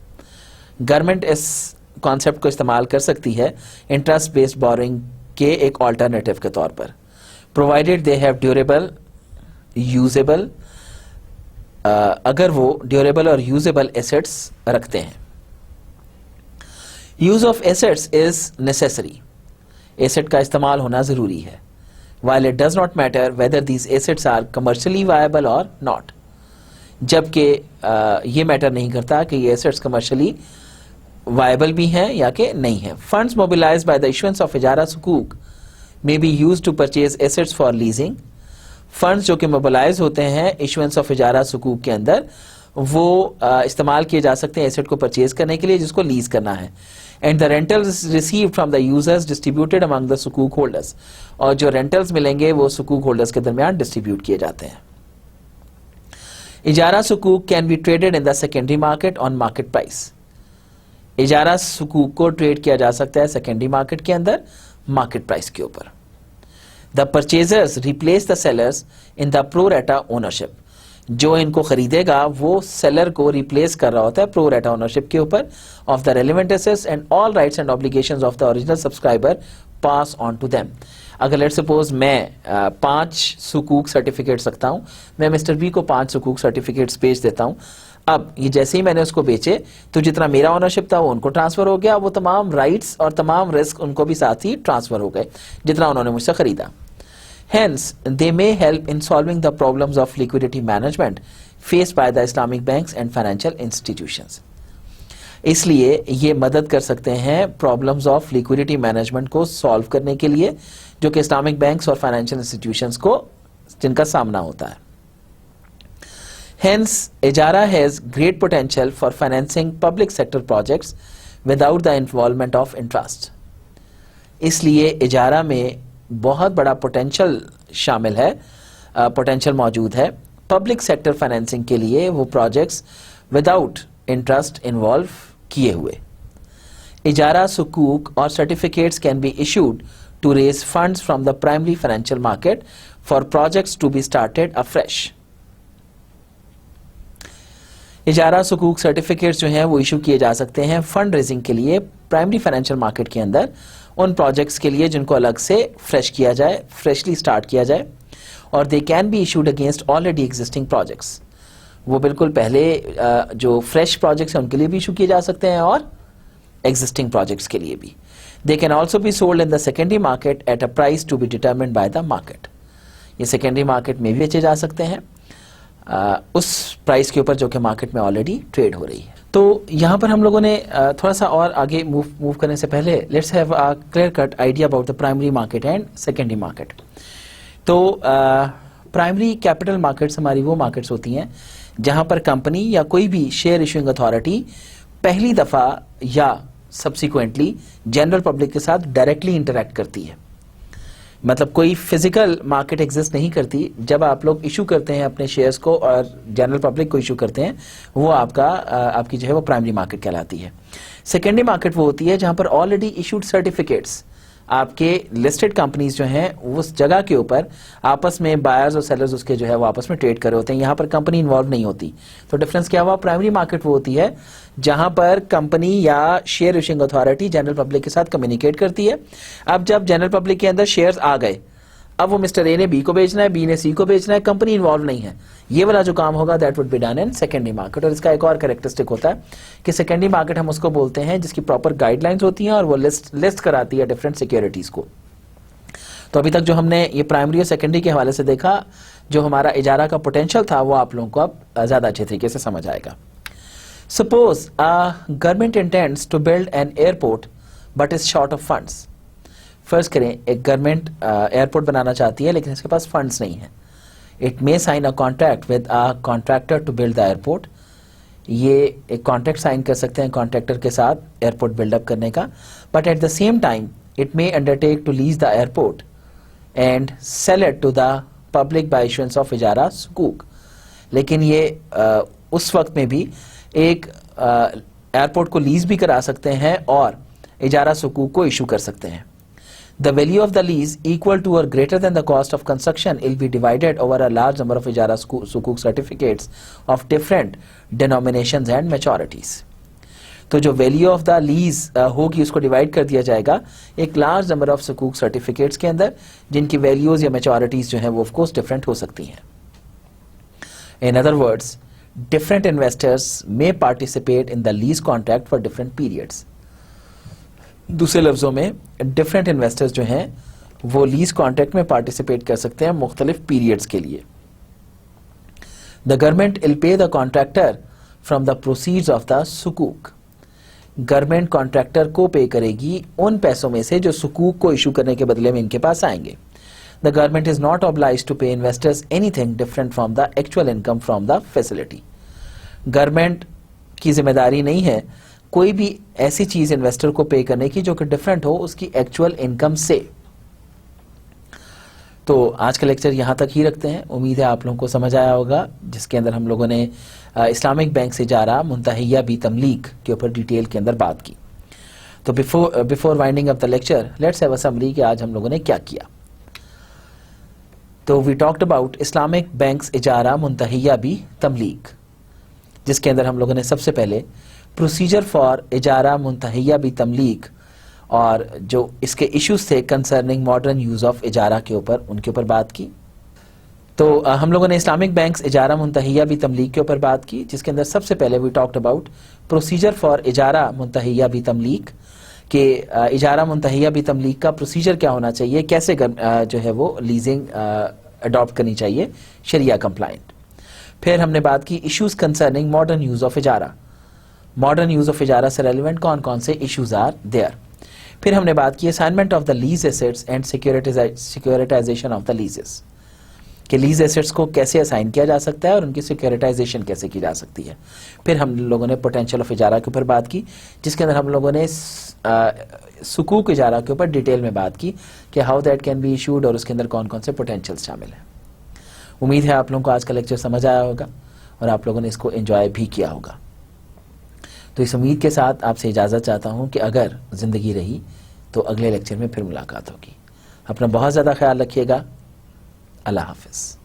government इस कॉन्सेप्ट को इस्तेमाल कर सकती है इंटरेस्ट बेस्ड बोरिंग के एक ऑल्टरनेटिव के तौर पर, provided they have durable usable, अगर वो ड्यूरेबल और यूजेबल एसेट्स रखते हैं। Use of assets is necessary, asset का इस्तेमाल होना जरूरी है, while it does not matter whether these assets are commercially viable or not, जबकि ये मैटर नहीं करता कि ये एसेट्स कमर्शियली वायबल भी हैं या कि नहीं है। Funds mobilized by the issuance of इजारा सुकूक may be used to purchase assets for leasing, funds जो कि मोबिलाइज होते हैं इशुएंस ऑफ इजारा सुकूक के अंदर वो इस्तेमाल किए जा सकते हैं एसेट को परचेज करने के लिए जिसको लीज करना है। And the rentals received from the users distributed among the सुकूक होल्डर्स, और जो रेंटल्स मिलेंगे वो सुकूक होल्डर्स के दरमियान डिस्ट्रीब्यूट किए जाते हैं। इजारा सुकूक can be traded in the secondary market on market price, इजारा सुकूक को ट्रेड किया जा सकता है सेकेंडरी मार्केट के अंदर मार्केट प्राइस के ऊपर। The purchasers replace the sellers in the pro rata ownership, जो इनको खरीदेगा वो सेलर को रिप्लेस कर रहा होता है प्रो रेटा ओनरशिप के ऊपर of the relevant assets and all rights and obligations of the original subscriber pass on to them. अगर लेट्स सपोज मैं 5 सुकूक सर्टिफिकेट्स रखता हूं, मैं मिस्टर बी को 5 सुकूक सर्टिफिकेट्स बेच देता हूं, अब ये जैसे ही मैंने उसको बेचे तो जितना मेरा ओनरशिप था वो उनको ट्रांसफर हो गया, वो तमाम राइट्स और तमाम रिस्क उनको भी साथ ही ट्रांसफर हो गए जितना उन्होंने मुझसे खरीदा। Hence, they may help in solving the problems of liquidity management faced by the Islamic banks and financial institutions. इसलिए ये मदद कर सकते हैं प्रॉब्लम्स ऑफ लिक्विडिटी मैनेजमेंट को सॉल्व करने के लिए जो कि इस्लामिक बैंक्स और फाइनेंशियल इंस्टीट्यूशंस को जिनका सामना होता है। Hence, Ijara has great potential for financing public sector projects without the involvement of interest. इसलिए इजारा में बहुत बड़ा पोटेंशियल शामिल है, पोटेंशियल मौजूद है पब्लिक सेक्टर फाइनेंसिंग के लिए, वो प्रोजेक्ट्स विदाउट इंटरेस्ट इन्वॉल्व किए हुए। इजारा सुकूक और certificates can be issued to raise funds from the primary financial market for projects to be started afresh. इजारा सुकूक सर्टिफिकेट्स जो हैं वो इशू किए जा सकते हैं फंड रेजिंग के लिए प्राइमरी फाइनेंशियल मार्केट के अंदर उन प्रोजेक्ट्स के लिए जिनको अलग से फ्रेश किया जाए, फ्रेशली स्टार्ट किया जाए, और they can be issued against already existing projects. वो बिल्कुल पहले जो फ्रेश प्रोजेक्ट्स हैं उनके लिए भी इशू किए जा सकते हैं और एग्जिस्टिंग प्रोजेक्ट्स के लिए भी। They can also be sold in the secondary market at a price to be determined by the market. ये सेकेंडरी मार्केट में भी बेचे जा सकते हैं उस प्राइस के ऊपर जो कि मार्केट में ऑलरेडी ट्रेड हो रही है। तो यहाँ पर हम लोगों ने थोड़ा सा और आगे मूव करने से पहले let's have a clear cut idea about the primary market and secondary market. तो प्राइमरी कैपिटल मार्केट्स हमारी वो मार्केट्स होती हैं जहां पर कंपनी या कोई भी शेयर इशूइंग अथॉरिटी पहली दफा या सब्सिक्वेंटली जनरल पब्लिक के साथ डायरेक्टली इंटरेक्ट करती है। मतलब कोई फिजिकल मार्केट एग्जिस्ट नहीं करती। जब आप लोग इशू करते हैं अपने शेयर्स को और जनरल पब्लिक को इशू करते हैं, वो आपकी जो है वो प्राइमरी मार्केट कहलाती है। सेकेंडरी मार्केट वो होती है जहां पर ऑलरेडी इशूड सर्टिफिकेट्स आपके लिस्टेड कंपनीज जो हैं उस जगह के ऊपर आपस में बायर्स और सेलर्स उसके जो है वो आपस में ट्रेड कर रहे होते हैं। यहाँ पर कंपनी इन्वॉल्व नहीं होती। तो डिफरेंस क्या हुआ? प्राइमरी मार्केट वो होती है जहां पर कंपनी या share issuing authority general public के साथ कम्युनिकेट करती है। अब जब जनरल पब्लिक के अंदर शेयर्स आ गए, अब वो मिस्टर ए ने बी को बेचना है, बी ने सी को बेचना है, कंपनी इन्वॉल्व नहीं है। ये वाला जो काम होगा that would be done in secondary market. और इसका एक और कैरेक्टरिस्टिक होता है कि सेकेंडरी मार्केट हम उसको बोलते हैं जिसकी प्रॉपर गाइडलाइंस होती हैं और वो लिस्ट कराती है डिफरेंट सिक्योरिटीज को। तो अभी तक जो हमने ये प्राइमरी और सेकेंडरी के हवाले से देखा, जो हमारा इजारा का पोटेंशियल था वो आप लोगों को अब ज्यादा अच्छे तरीके से समझ आएगा। Suppose government intends to build an airport but is short of funds. फर्ज करें एक गवर्नमेंट एयरपोर्ट बनाना चाहती है लेकिन इसके पास फंड्स नहीं है। It may sign a contract with a contractor to build the airport. ये एक कॉन्ट्रैक्ट साइन कर सकते हैं कॉन्ट्रैक्टर के साथ एयरपोर्ट बिल्डअप करने का, but at the same time it may undertake to lease the airport and sell it to the public by issuance of इजारा सुकूक। लेकिन ये उस वक्त में भी एक एयरपोर्ट को लीज भी करा सकते हैं और इजारा सुकूक को इशू कर सकते हैं। The value of the lease equal to or greater than the cost of construction will be divided over a large number of ijara sukuk certificates of different denominations and maturities. तो जो value of the lease होगी उसको divide कर दिया जाएगा एक large number of सुकूक certificates के अंदर, जिनकी वैल्यूज या मैच्योरिटीज जो हैं वो ऑफ कोर्स डिफरेंट हो सकती हैं। In other words, different investors may participate in the lease contract for different periods. दूसरे लफ्जों में डिफरेंट इन्वेस्टर्स जो हैं वो लीज कॉन्ट्रैक्ट में पार्टिसिपेट कर सकते हैं मुख्तलिफ पीरियड्स के लिए। The government will pay the contractor from the proceeds of the सुकूक। गवर्नमेंट कॉन्ट्रैक्टर को पे करेगी उन पैसों में से जो सुकूक को इशू करने के बदले में इनके पास आएंगे। The government is not obliged to pay investors anything different from the actual income from the facility. Government की जिम्मेदारी नहीं है कोई भी ऐसी चीज इन्वेस्टर को पे करने की जो कि डिफरेंट हो उसकी एक्चुअल इनकम से। तो आज का लेक्चर यहां तक ही रखते हैं। उम्मीद है आप लोगों को समझ आया होगा, जिसके अंदर हम लोगों ने इस्लामिक बैंक से इजारा मुंतहिया बी तमलीक के ऊपर डिटेल के अंदर बात की। तो before winding up the lecture let's have a summary कि आज हम लोगों ने क्या किया। तो we talked about Islamic banks इजारा मुंतहिया बी तमलीक, जिसके अंदर हम लोगों ने सबसे पहले प्रोसीजर फॉर इजारा मुंतहिया बी तमलीक और जो इसके इश्यूज थे कंसर्निंग मॉडर्न यूज ऑफ इजारा के ऊपर, उनके ऊपर बात की। तो हम लोगों ने इस्लामिक बैंक्स इजारा मुंतहिया बी तमलीक के ऊपर बात की, जिसके अंदर सबसे पहले we talked about procedure for इजारा मुंतहिया बी तमलीक के इजारा मुंतहिया बी तमलीक का प्रोसीजर क्या होना चाहिए, कैसे जो है वो लीजिंग अडॉप्ट करनी चाहिए शरिया कंप्लाइंट। फिर हमने बात की issues concerning modern use of इजारा। मॉडर्न यूज ऑफ इजारा से रेलिवेंट कौन कौन से इश्यूज आर देयर। फिर हमने बात की assignment of the lease assets and securitisation of the leases, कि लीज एसेट्स को कैसे असाइन किया जा सकता है और उनकी सिक्योरिटाइजेशन कैसे की जा सकती है। फिर हम लोगों ने पोटेंशियल ऑफ इजारा के ऊपर बात की, जिसके अंदर हम लोगों ने सुकूक इजारा के ऊपर डिटेल में बात की कि how that can be issued और उसके अंदर कौन कौन से पोटेंशियल शामिल हैं। उम्मीद है आप लोगों को आज का लेक्चर समझ आया होगा और आप लोगों ने इसको एंजॉय भी किया होगा। तो इस उम्मीद के साथ आपसे इजाज़त चाहता हूं कि अगर ज़िंदगी रही तो अगले लेक्चर में फिर मुलाकात होगी। अपना बहुत ज़्यादा ख्याल रखिएगा। अल्लाह हाफ़िज़।